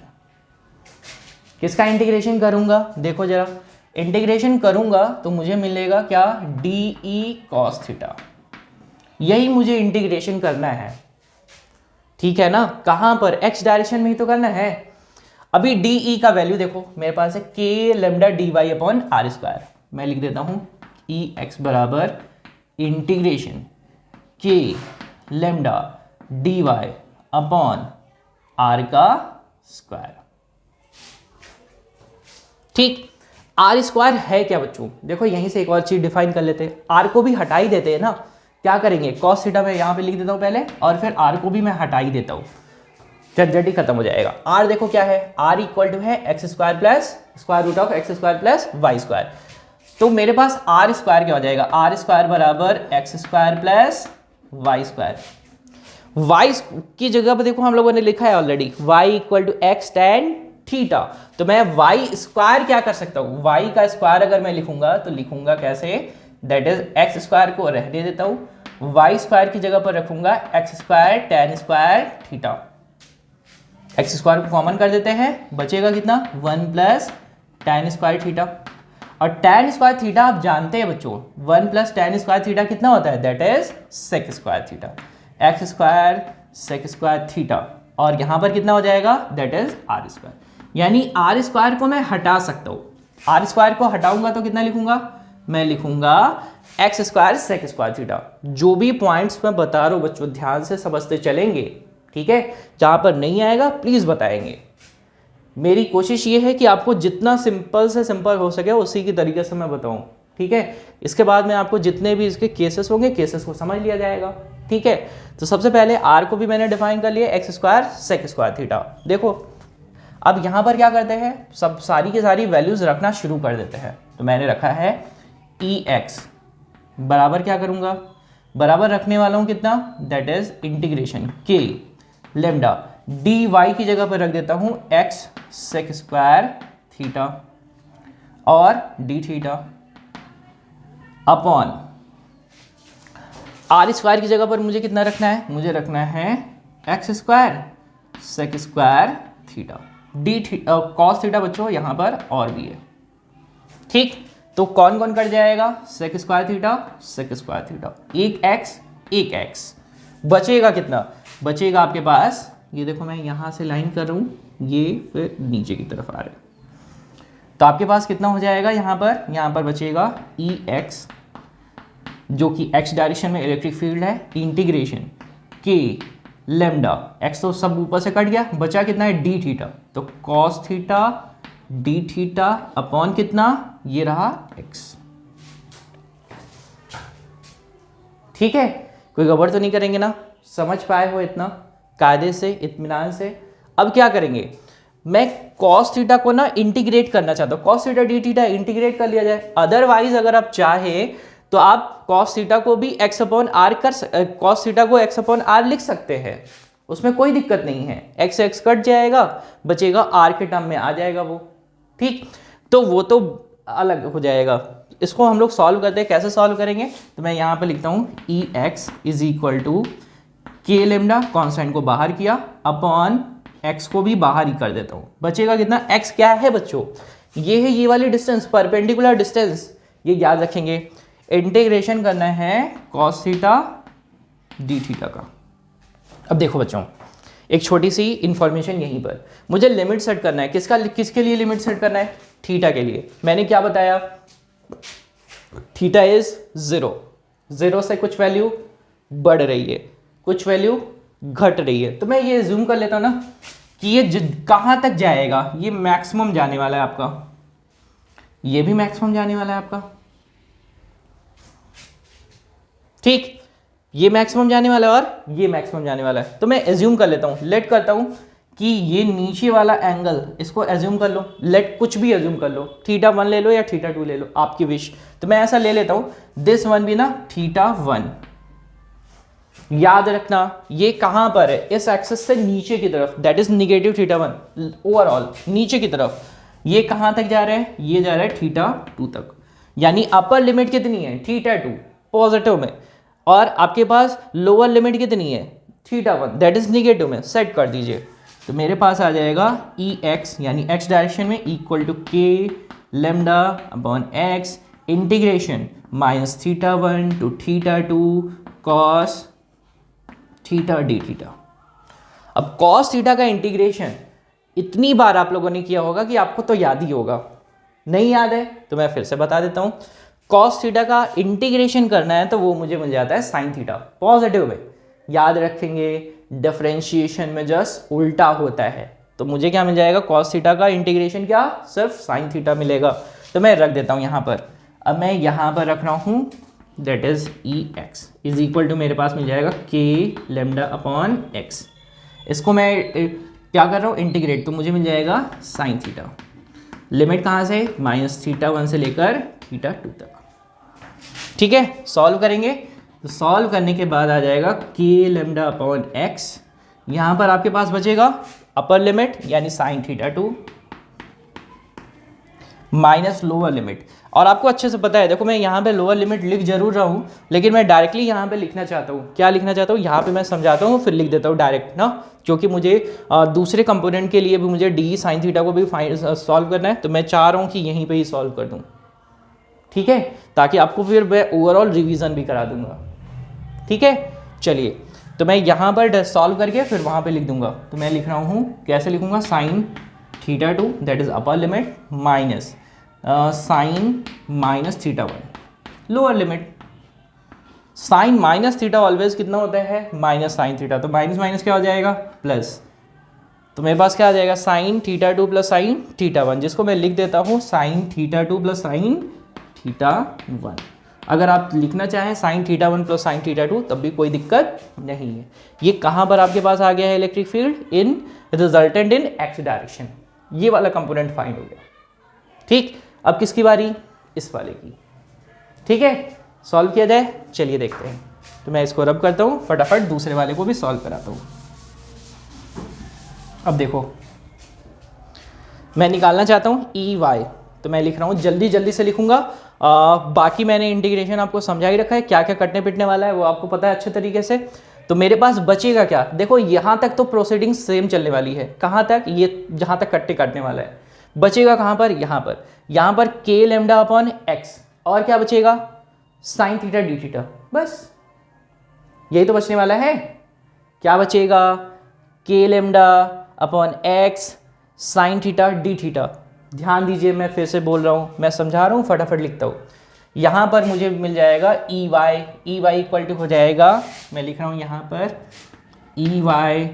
किसका इंटीग्रेशन करूंगा? देखो जरा, इंटीग्रेशन करूंगा तो मुझे मिलेगा क्या? DE cos theta. यही मुझे इंटीग्रेशन करना है, ठीक है ना? कहां पर? x डायरेक्शन में ही तो करना है। अभी DE का वैल्यू देखो मेरे पास है k lambda dy upon r square. मैं लिख देता हूं Ex बराबर integration k lambda dy upon r का स्क्वायर। ठीक, r स्क्वायर है क्या बच्चों? देखो यहीं से एक और चीज डिफाइन कर लेते हैं, r को भी हटा ही देते हैं ना। क्या करेंगे? cos थीटा मैं यहाँ पे लिख देता हूँ पहले, और फिर r को भी मैं हटा ही देता हूँ, झंझट ही खत्म हो जाएगा। r देखो क्या है? r इक्वल टू है x square plus square root of x square plus y square. तो मेरे पास आर स्क्वायर क्या हो जाएगा, आर स्क्वायर बराबर x square plus y square. Y की जगह पर देखो हम लोगों ने लिखा है already y equal to x tan theta, तो मैं वाई स्क्वायर क्या कर सकता हूं, वाई का स्क्वायर अगर मैं लिखूंगा तो लिखूंगा कैसे, दैट इज एक्स स्क्वायर को रहने देता हूं, वाई स्क्वायर की जगह पर रखूंगा x square ten square theta. X square को कॉमन कर देते हैं, बचेगा कितना, 1 प्लस टेन स्क्वायर थीटा। और टेन स्क्वायर थीटा आप जानते हैं बच्चों, 1 प्लस टेन स्क्वायर थीटा कितना होता है, that is sec square theta, x square sec square theta. और यहां पर कितना हो जाएगा, दैट इज आर स्क्वायर। यानी आर स्क्वायर को मैं हटा सकता हूं, आर स्क्वायर को हटाऊंगा तो कितना लिखूंगा, मैं लिखूंगा x square sec square theta. जो भी पॉइंट्स मैं बता रहा हूं बच्चों ध्यान से समझते चलेंगे, ठीक है, जहां पर नहीं आएगा प्लीज बताएंगे। मेरी कोशिश ये है कि आपको जितना सिंपल से सिंपल हो सके उसी की तरीके से मैं बताऊं, ठीक है। इसके बाद में आपको जितने भी इसके केसेस होंगे केसेस को समझ लिया जाएगा, ठीक है। तो सबसे पहले आर को भी मैंने डिफाइन कर लिया, x square sec square theta. देखो अब यहां पर क्या करते हैं, सब सारी की सारी वैल्यूज रखना शुरू कर देते हैं। तो मैंने रखा है ई एक्स बराबर क्या करूंगा, बराबर रखने वाला हूं कितना, दैट इज इंटीग्रेशन के लेमडा डी वाई की जगह पर रख देता हूं एक्स सेक स्क्वायर थीटा और d theta upon r square की जगह पर मुझे कितना रखना है, मुझे रखना है x square sec square theta D theta cos theta बच्चों यहां पर और भी है, ठीक। तो कौन कौन कट जाएगा, sec square theta sec square theta, एक एक्स बचेगा कितना, बचेगा आपके पास, ये देखो मैं यहां से लाइन कर रहा हूं, ये फिर नीचे की तरफ आ रहा है, तो आपके पास कितना हो जाएगा, यहां पर बचेगा ई एक्स जो कि एक्स डायरेक्शन में इलेक्ट्रिक फील्ड है, इंटीग्रेशन के लेमडा एक्स तो सब ऊपर से कट गया, बचा कितना है डी थीटा, तो cos theta D theta upon कितना, ये रहा एक्स, ठीक है। कोई गड़बड़ तो नहीं करेंगे ना, समझ पाए हो इतना कायदे से इत्मीनान से। अब क्या करेंगे, मैं कॉस थीटा को ना इंटीग्रेट करना चाहता हूं, cos theta D theta integrate कर लिया जाए, अदरवाइज अगर आप चाहे तो आप कॉस थीटा को भी x upon r cos theta को एक्स अपॉन आर लिख सकते हैं, उसमें कोई दिक्कत नहीं है, एक्स एक्स कट जाएगा, बचेगा आर के टर्म में आ जाएगा वो, ठीक। तो वो तो अलग हो जाएगा, इसको हम लोग सॉल्व करते हैं, कैसे सॉल्व करेंगे, तो मैं यहां पे लिखता हूं ई x is equal to k lambda, constant को बाहर किया, अपॉन एक्स को भी बाहर ही कर देता हूं, बचेगा कितना, एक्स क्या है बच्चों, ये है ये वाली डिस्टेंस, परपेंडिकुलर डिस्टेंस, ये याद रखेंगे। इंटीग्रेशन करना है कॉस थीटा डी थीटा का। अब देखो बच्चों एक छोटी सी इंफॉर्मेशन यहीं पर, मुझे लिमिट सेट करना है, किसके लिए लिमिट सेट करना है, थीटा के लिए। मैंने क्या बताया, थीटा इज 0 से कुछ वैल्यू बढ़ रही है, कुछ वैल्यू घट रही है, तो मैं ये जूम कर लेता हूं ना कि ये कहां तक जाएगा, ये मैक्सिमम जाने वाला है आपका, ये भी मैक्सिमम जाने वाला है आपका, ठीक, ये मैक्सिमम जाने वाला है और ये मैक्सिमम जाने वाला है। तो मैं एज्यूम कर लेता हूं, लेट करता हूं कि ये नीचे वाला एंगल, इसको एज्यूम कर लो, लेट कुछ भी एज्यूम कर लो, थीटा 1 ले लो या थीटा 2 ले लो, आपकी विश। तो मैं ऐसा ले लेता हूं, दिस वन भी ना थीटा 1, याद रखना ये कहां पर है, इस एक्सिस से नीचे की तरफ, that is negative theta 1 overall नीचे की तरफ। ये कहां तक जा रहा है, ये जा रहा है थीटा 2 तक, यानी अपर लिमिट कितनी है, थीटा 2 पॉजिटिव में, और आपके पास लोअर लिमिट कितनी है, थीटा 1 दैट इज निगेटिव में, सेट कर दीजिए। तो मेरे पास आ जाएगा ई एक्स यानी एक्स डायरेक्शन में equal to k lambda upon x integration minus theta 1 to theta 2 cos theta D theta. अब कॉस थीटा का इंटीग्रेशन इतनी बार आप लोगों ने किया होगा कि आपको तो याद ही होगा, नहीं याद है तो मैं फिर से बता देता हूं। कॉस थीटा का इंटीग्रेशन करना है तो वो मुझे मिल जाता है साइन थीटा पॉजिटिव में, याद रखेंगे डिफरेंशिएशन में जस्ट उल्टा होता है, तो मुझे क्या मिल जाएगा, कॉस थीटा का इंटीग्रेशन क्या, सिर्फ साइन थीटा मिलेगा। तो मैं रख देता हूं यहां पर, अब मैं यहां पर रख रहा हूं that is E x is equal to मेरे पास मिल जाएगा के लेमडा अपॉन एक्स, इसको मैं क्या कर रहा हूं इंटीग्रेट, तो मुझे मिल जाएगा साइन थीटा, लिमिट कहां से माइनस थीटा 1 से लेकर थीटा 2 तक। ठीक है, सॉल्व करेंगे तो सॉल्व करने के बाद आ जाएगा के लेमडा अपॉन एक्स। यहाँ पर आपके पास बचेगा अपर लिमिट यानी sign theta 2 minus lower limit. और आपको अच्छे से पता है, देखो मैं यहाँ पे लोअर लिमिट लिख जरूर रहा हूँ, लेकिन मैं डायरेक्टली यहाँ पे लिखना चाहता हूँ। क्या लिखना चाहता हूँ, यहाँ पे मैं समझाता हूँ फिर लिख देता हूँ डायरेक्ट ना, क्योंकि मुझे दूसरे कंपोनेंट के लिए भी मुझे डी साइन थीटा को भी सॉल्व करना है, तो मैं चाह रहा हूँ कि यहीं पर ही सॉल्व कर दूँ। ठीक है, ताकि आपको फिर मैं ओवरऑल रिविजन भी करा दूंगा। ठीक है, चलिए तो मैं यहाँ पर सॉल्व करके फिर वहाँ पे लिख दूंगा। तो मैं लिख रहा हूँ, कैसे लिखूंगा, sine theta 2 that is upper limit minus sine minus theta 1 lower limit. Sine minus theta always कितना होता है, माइनस साइन थीटा, तो माइनस माइनस क्या हो जाएगा, प्लस। तो मेरे पास क्या आ जाएगा, sign theta 2 plus sine theta 1, जिसको मैं लिख देता हूँ sign theta 2 plus sine theta 1। अगर आप लिखना चाहें sine theta 1 plus sign theta 2 तब भी कोई दिक्कत नहीं है। ये कहाँ पर आपके पास आ गया है, electric field in resultant in x direction. ये वाला कंपोनेंट फाइंड हो गया। ठीक, अब किसकी बारी, इस वाले की। ठीक है, सॉल्व किया जाए, चलिए देखते हैं। तो मैं इसको रब करता हूँ, फटाफट दूसरे वाले को भी सॉल्व कराता हूँ। अब देखो मैं निकालना चाहता हूँ ई वाई, तो मैं लिख रहा हूँ, जल्दी जल्दी से लिखूंगा। बाकी मैंने इंटीग्रेशन आपको समझा ही रखा है, क्या क्या कटने पिटने वाला है वो आपको पता है अच्छे तरीके से। तो मेरे पास बचेगा क्या, देखो यहाँ तक तो प्रोसीडिंग सेम चलने वाली है, कहाँ तक, ये जहाँ तक काटने वाला है। बचेगा कहाँ पर, यहाँ पर के लेमडा अपॉन एक्स, और क्या बचेगा, साइन थीटा डी थीटा, बस यही तो बचने वाला है। क्या बचेगा, के lambda upon X sine theta D theta. ध्यान दीजिए, मैं फिर से बोल रहा हूँ, मैं समझा रहा हूँ, फटाफट लिखता हूँ। यहाँ पर मुझे मिल जाएगा ई वाई इक्वल टू हो जाएगा, मैं लिख रहा हूँ यहाँ पर e Y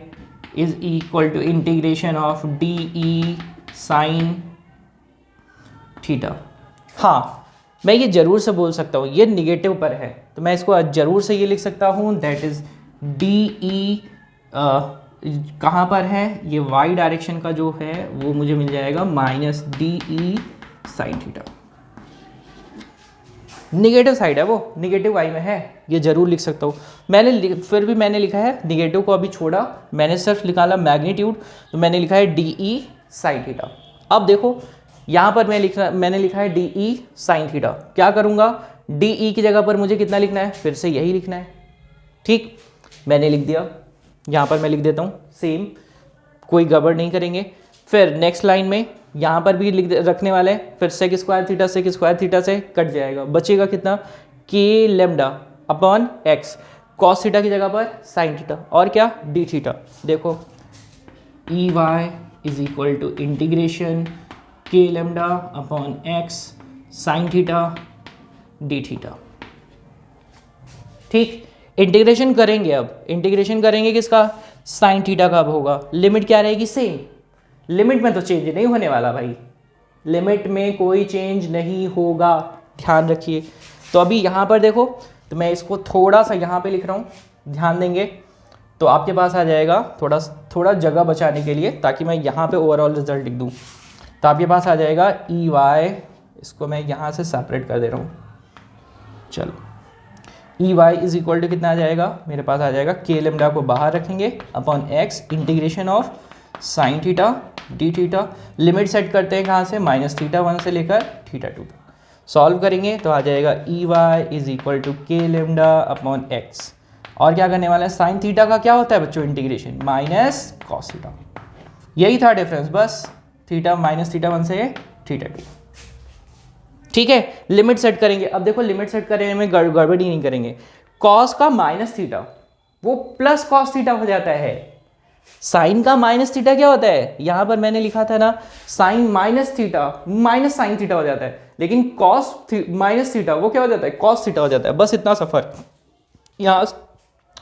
is equal to integration of d e sine theta. हाँ, मैं ये जरूर से बोल सकता हूँ, ये निगेटिव पर है, तो मैं इसको जरूर से ये लिख सकता हूँ, दैट इज डी ई कहाँ पर है, ये y डायरेक्शन का जो है वो मुझे मिल जाएगा minus D e sine theta. Negative side है वो, निगेटिव y में है, ये जरूर लिख सकता हूँ। फिर भी मैंने लिखा है, निगेटिव को अभी छोड़ा, मैंने सिर्फ निकाला मैग्नीट्यूड, तो मैंने लिखा है डी ई साइन थीटा। अब देखो यहाँ पर मैंने लिखा है डी ई साइन थीटा। क्या करूँगा, डी ई की जगह पर मुझे कितना लिखना है, फिर से यही लिखना है। ठीक, मैंने लिख दिया, यहाँ पर मैं लिख देता हूँ सेम, कोई गड़बड़ नहीं करेंगे। फिर नेक्स्ट लाइन में यहाँ पर भी रखने वाले हैं, फिर सेक स्क्वायर थीटा से कट जाएगा, बचेगा कितना, के lambda upon x, cos theta की जगह पर साइन थीटा, और क्या, डी थीटा। देखो E Y is equal to integration के lambda upon X sine theta D theta. ठीक, इंटीग्रेशन करेंगे, अब इंटीग्रेशन करेंगे किसका, साइन थीटा का। अब होगा, लिमिट क्या रहेगी, सेम। लिमिट में तो चेंज नहीं होने वाला भाई, लिमिट में कोई चेंज नहीं होगा, ध्यान रखिए। तो अभी यहाँ पर देखो, तो मैं इसको थोड़ा सा यहाँ पे लिख रहा हूँ, ध्यान देंगे तो आपके पास आ जाएगा, थोड़ा जगह बचाने के लिए, ताकि मैं यहाँ पे ओवरऑल रिजल्ट लिख दूँ। तो आपके पास आ जाएगा ई वाई, इसको मैं यहाँ से सेपरेट कर दे रहा हूँ, चलो e Y is equal to कितना आ जाएगा, मेरे पास आ जाएगा के लेमडा को बाहर रखेंगे upon x integration of sine theta D theta. Limit set करते हैं कहाँ से, माइनस थीटा 1 से लेकर थीटा 2 तक। सॉल्व करेंगे तो आ जाएगा e Y is equal to k lambda upon x, और क्या करने वाला है, साइन थीटा का क्या होता है बच्चों, इंटीग्रेशन माइनस कॉस थीटा। यही था डिफरेंस, बस थीटा माइनस थीटा 1 से थीटा 2। ठीक है, लिमिट सेट करेंगे। अब देखो लिमिट सेट करने में गड़बड़ी नहीं करेंगे, कॉस का माइनस थीटा वो प्लस कॉस थीटा हो जाता है, साइन का माइनस थीटा क्या होता है, यहां पर मैंने लिखा था ना sine minus theta minus sine theta हो जाता है, लेकिन कॉस माइनस थीटा वो क्या हो जाता है, कॉस थीटा हो जाता है। बस इतना सफर, यहां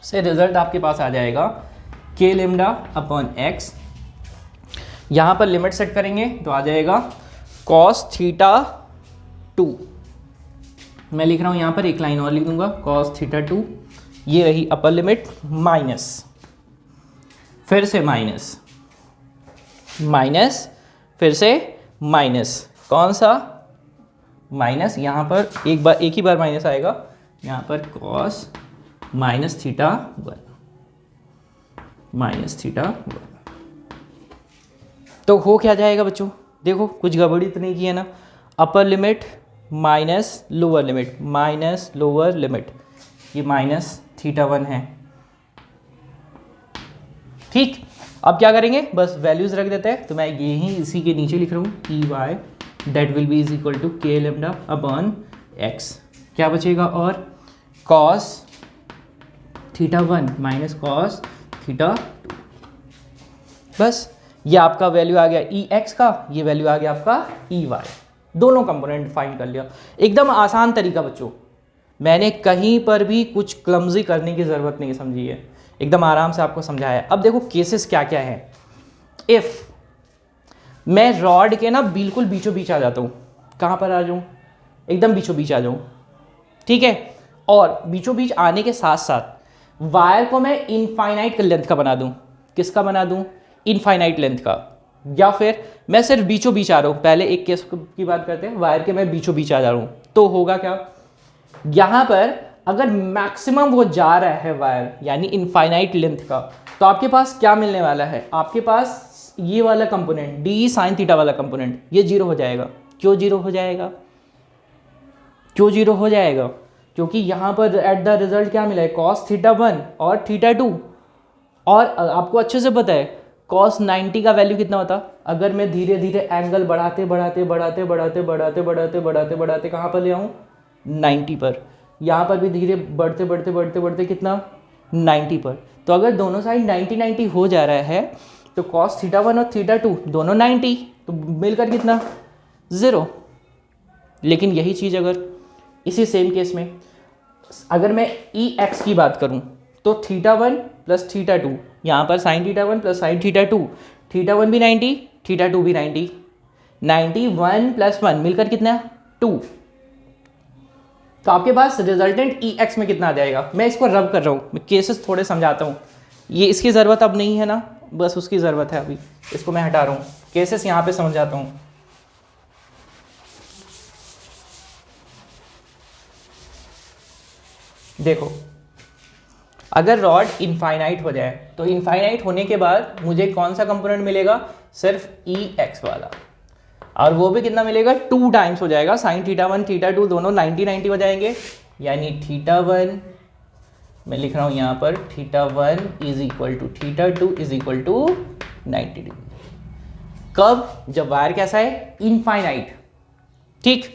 से रिजल्ट आपके पास आ जाएगा के लेमडा अपॉन एक्स। यहां पर लिमिट सेट करेंगे तो आ जाएगा कॉस थीटा 2, मैं लिख रहा हूं यहां पर एक लाइन और लिख दूंगा, कॉस थीटा 2, ये रही अपर लिमिट, माइनस, फिर से माइनस, माइनस, फिर से माइनस, कौन सा, माइनस यहाँ पर एक ही बार माइनस आएगा, यहाँ पर cos minus theta one, minus theta one. तो हो क्या जाएगा बच्चों, देखो कुछ गड़बड़ी तो नहीं की है ना। अपर limit minus lower limit, minus lower limit, ये माइनस थीटा वन है। ठीक, अब क्या करेंगे, बस वैल्यूज रख देते हैं। तो मैं यही इसी के नीचे लिख रहा हूँ e y that will be is equal to k lambda upon x. क्या बचेगा, और cos theta one minus cos theta two. बस ये आपका वैल्यू आ गया ई एक्स का, ये वैल्यू आ गया आपका ई वाई। दोनों कंपोनेंट फाइंड कर लिया। एकदम आसान तरीका बच्चों, मैंने कहीं पर भी कुछ क्लमजी करने की ज़रूरत नहीं समझी है, एकदम आराम से आपको समझाया है। अब देखो केसेस क्या क्या हैं। इफ़ मैं रॉड के ना बिल्कुल बीचों बीच आ जाता हूँ, कहाँ पर आ जाऊँ, एकदम बीचों बीच आ जाऊँ, ठीक है, और बीचों बीच आने के साथ साथ वायर को मैं इनफाइनाइट लेंथ का बना दूँ। किसका बना दूँ, इनफाइनाइट लेंथ का। या फिर मैं सिर्फ बीचों बीच आ रहा हूँ, पहले एक केस की बात करते हैं, वायर के मैं बीचों बीच आ जा रहा हूँ, तो होगा क्या, यहाँ पर अगर मैक्सिमम वो जा रहा है वायर यानी इनफाइनाइट लेंथ का, तो आपके पास क्या मिलने वाला है, आपके पास ये वाला कंपोनेंट डी साइन थीटा वाला कंपोनेंट ये जीरो हो जाएगा। क्यों जीरो हो जाएगा, क्यों जीरो हो जाएगा, क्योंकि यहाँ पर एट द रिजल्ट क्या मिला है, कॉस थीटा वन और थीटा टू। और आपको अच्छे से पता है कॉस 90 का वैल्यू कितना होता, अगर मैं धीरे धीरे एंगल बढ़ाते बढ़ाते बढ़ाते बढ़ाते बढ़ाते बढ़ाते बढ़ाते बढ़ाते कहाँ पर ले आऊँ 90 पर, यहाँ पर भी धीरे बढ़ते बढ़ते बढ़ते बढ़ते कितना 90 पर। तो अगर दोनों साइड 90 90 हो जा रहा है तो कॉस थीटा वन और थीटा टू दोनों 90, तो मिलकर कितना 0। लेकिन यही चीज़ अगर इसी सेम केस में अगर मैं ई एक्स की बात करूँ तो theta one plus theta two, यहाँ पर sine theta one plus sine theta two, theta one भी 90 थीटा टू भी 90, 91 प्लस 1 मिलकर कितना 2। तो आपके पास रिजल्टेंट ई एक्स में कितना आ जाएगा। मैं इसको रब कर रहा हूँ, मैं केसेस थोड़े समझाता हूँ, ये इसकी ज़रूरत अब नहीं है ना, बस उसकी ज़रूरत है अभी, इसको मैं हटा रहा हूँ, केसेस यहाँ पे समझाता हूँ। देखो अगर रॉड इनफाइनाइट हो जाए तो इनफाइनाइट होने के बाद मुझे कौन सा कंपोनेंट मिलेगा, सिर्फ ई एक्स वाला, और वो भी कितना मिलेगा 2 टाइम्स हो जाएगा, sine theta one theta two दोनों 90 90 हो जाएंगे, यानी थीटा वन मैं लिख रहा हूँ यहाँ पर theta one is equal to theta two is equal to 90 degree. कब, जब वायर कैसा है इनफाइनाइट, ठीक,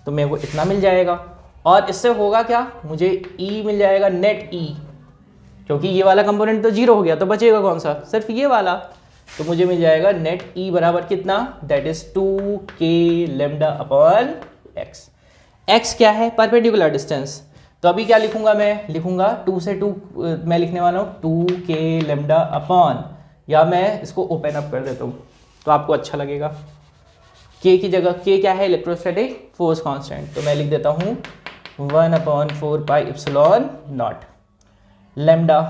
तो मेरे को इतना मिल जाएगा। और इससे होगा क्या, मुझे ई मिल जाएगा नेट ई, क्योंकि ये वाला कंपोनेंट तो जीरो हो गया, तो बचेगा कौन सा, सिर्फ ये वाला, तो मुझे मिल जाएगा नेट ई बराबर कितना, that is 2k lambda upon x. X क्या है, परपेंडिकुलर डिस्टेंस, तो अभी क्या लिखूंगा, मैं लिखूंगा 2 से 2 मैं लिखने वाला हूँ 2k लेमडा अपॉन, या मैं इसको ओपन अप कर देता हूँ तो आपको अच्छा लगेगा। k की जगह k क्या है, इलेक्ट्रोस्टैटिक फोर्स कांस्टेंट, तो मैं लिख देता हूँ 1/4 pi epsilon naught lambda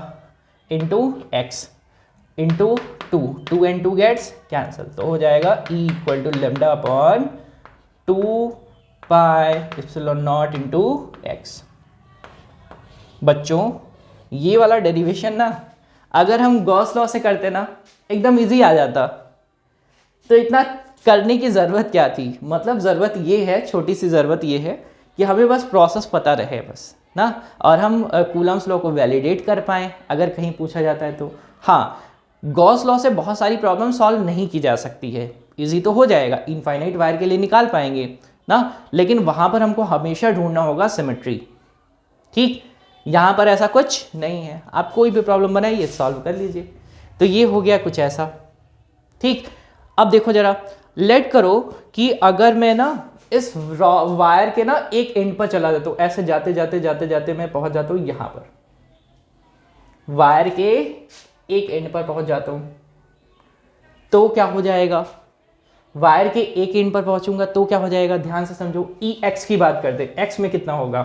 into X into 2 and 2 gets cancel, तो हो जाएगा E equal to lambda upon 2 pi epsilon naught into X. बच्चों ये वाला डेरिवेशन ना अगर हम गॉस लॉ से करते ना एकदम इजी आ जाता, तो इतना करने की ज़रूरत क्या थी, मतलब ज़रूरत ये है, छोटी सी ज़रूरत ये है कि हमें बस प्रोसेस पता रहे बस ना, और हम कूलम्स लॉ को वैलिडेट कर पाएँ अगर कहीं पूछा जाता है तो। हाँ, गॉस लॉ से बहुत सारी प्रॉब्लम सॉल्व नहीं की जा सकती है, इजी तो हो जाएगा, इनफाइनाइट वायर के लिए निकाल पाएंगे ना, लेकिन वहाँ पर हमको हमेशा ढूंढना होगा सिमेट्री। ठीक, यहाँ पर ऐसा कुछ नहीं है, आप कोई भी प्रॉब्लम बनाइए सॉल्व कर लीजिए। तो ये हो गया कुछ ऐसा। ठीक, अब देखो जरा, लेट करो कि अगर मैं ना इस वायर के ना एक एंड पर चला जाता हूँ, ऐसे जाते जाते जाते जाते मैं पहुंच जाता हूँ यहाँ पर, वायर के एक एंड पर पहुंच जाता हूँ, तो क्या हो जाएगा, वायर के एक एंड पर पहुंचूंगा तो क्या हो जाएगा, ध्यान से समझो, ई एक्स की बात करते हैं, एक्स में कितना होगा।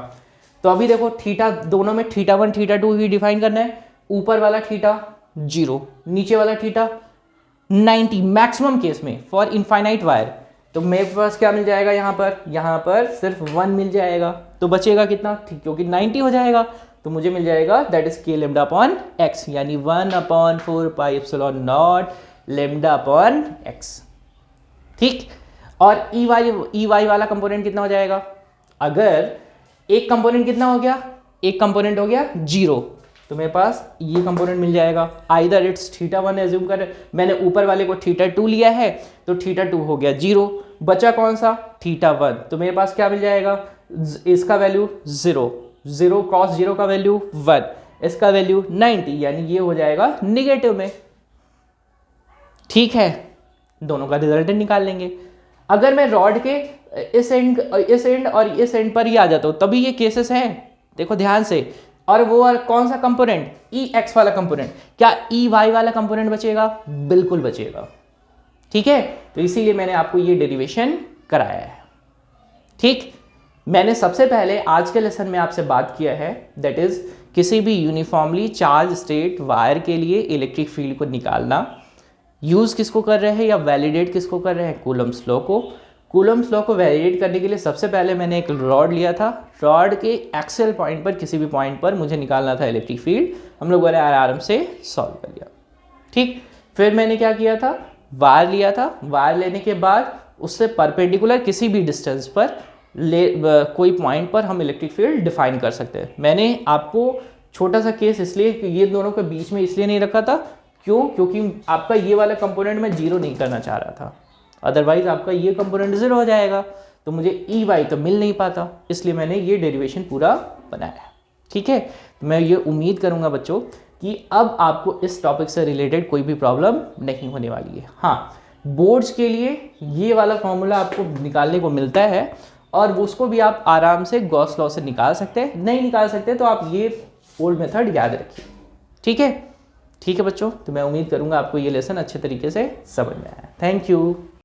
तो अभी देखो थीटा, दोनों में थीटा वन थीटा टू ही डिफाइन करना है, ऊपर वाला थीटा 0, नीचे वाला थीटा 90 मैक्सिमम केस में फॉर इनफाइनाइट वायर, तो मेरे पास क्या मिल जाएगा यहाँ पर सिर्फ 1 मिल जाएगा। तो बचेगा कितना, ठीक, क्योंकि 90 हो जाएगा तो मुझे मिल जाएगा that is k lambda upon x, यानी 1/4 pi epsilon not lambda upon x। ठीक, और ई वाई वाला कंपोनेंट कितना हो जाएगा, अगर एक कंपोनेंट कितना हो गया, एक कंपोनेंट हो गया 0, तो मेरे पास ये कंपोनेंट मिल जाएगा। आइदर इट्स θ1 एज्यूम कर, मैंने ऊपर वाले को θ2 लिया है तो θ2 हो गया 0, बचा कौन सा θ1, तो मेरे पास क्या मिल जाएगा, इसका वैल्यू 0 cos 0 का वैल्यू 1, इसका वैल्यू 90, यानी ये हो जाएगा निगेटिव में। ठीक है, दोनों का रिजल्टेंट निकाल लेंगे। अगर मैं रॉड के इस एंड और इस एंड पर ही आ जाता हूं तभी ये केसेस हैं, देखो ध्यान से। और वो कौन सा कंपोनेंट, ई एक्स वाला कंपोनेंट, क्या ई वाई वाला कंपोनेंट बचेगा, बिल्कुल बचेगा। ठीक है, तो इसीलिए मैंने आपको ये डेरिवेशन कराया है। ठीक, मैंने सबसे पहले आज के लेसन में आपसे बात किया है दैट इज किसी भी यूनिफॉर्मली चार्ज स्टेट वायर के लिए इलेक्ट्रिक फील्ड को निकालना। यूज किसको कर रहे हैं या वैलिडेट किसको कर रहे हैं, कूलम्स लॉ को। कूलम्स लॉ को वैलिडेट करने के लिए सबसे पहले मैंने एक रॉड लिया था, रॉड के एक्सेल पॉइंट पर किसी भी पॉइंट पर मुझे निकालना था इलेक्ट्रिक फील्ड, हम लोगों ने आराम से सॉल्व कर लिया। ठीक, फिर मैंने क्या किया था, वायर लिया था, वायर लेने के बाद उससे परपेंडिकुलर किसी भी डिस्टेंस पर कोई पॉइंट पर हम इलेक्ट्रिक फील्ड डिफाइन कर सकते हैं। मैंने आपको छोटा सा केस इसलिए ये दोनों के बीच में इसलिए नहीं रखा था, क्यों, क्योंकि आपका ये वाला कंपोनेंट मैं 0 नहीं करना चाह रहा था, अदरवाइज आपका ये कंपोनेंट 0 हो जाएगा तो मुझे ई वाई तो मिल नहीं पाता, इसलिए मैंने ये डेरिवेशन पूरा बनाया। ठीक है, मैं ये उम्मीद करूंगा बच्चों कि अब आपको इस टॉपिक से रिलेटेड कोई भी प्रॉब्लम नहीं होने वाली है। हाँ, बोर्ड्स के लिए ये वाला फॉर्मूला आपको निकालने को मिलता है और उसको भी आप आराम से गॉस लॉ से निकाल सकते हैं, नहीं निकाल सकते तो आप ये ओल्ड मेथड याद रखिए। ठीक है, ठीक है बच्चों, तो मैं उम्मीद करूंगा आपको ये लेसन अच्छे तरीके से समझ में आया। Thank you.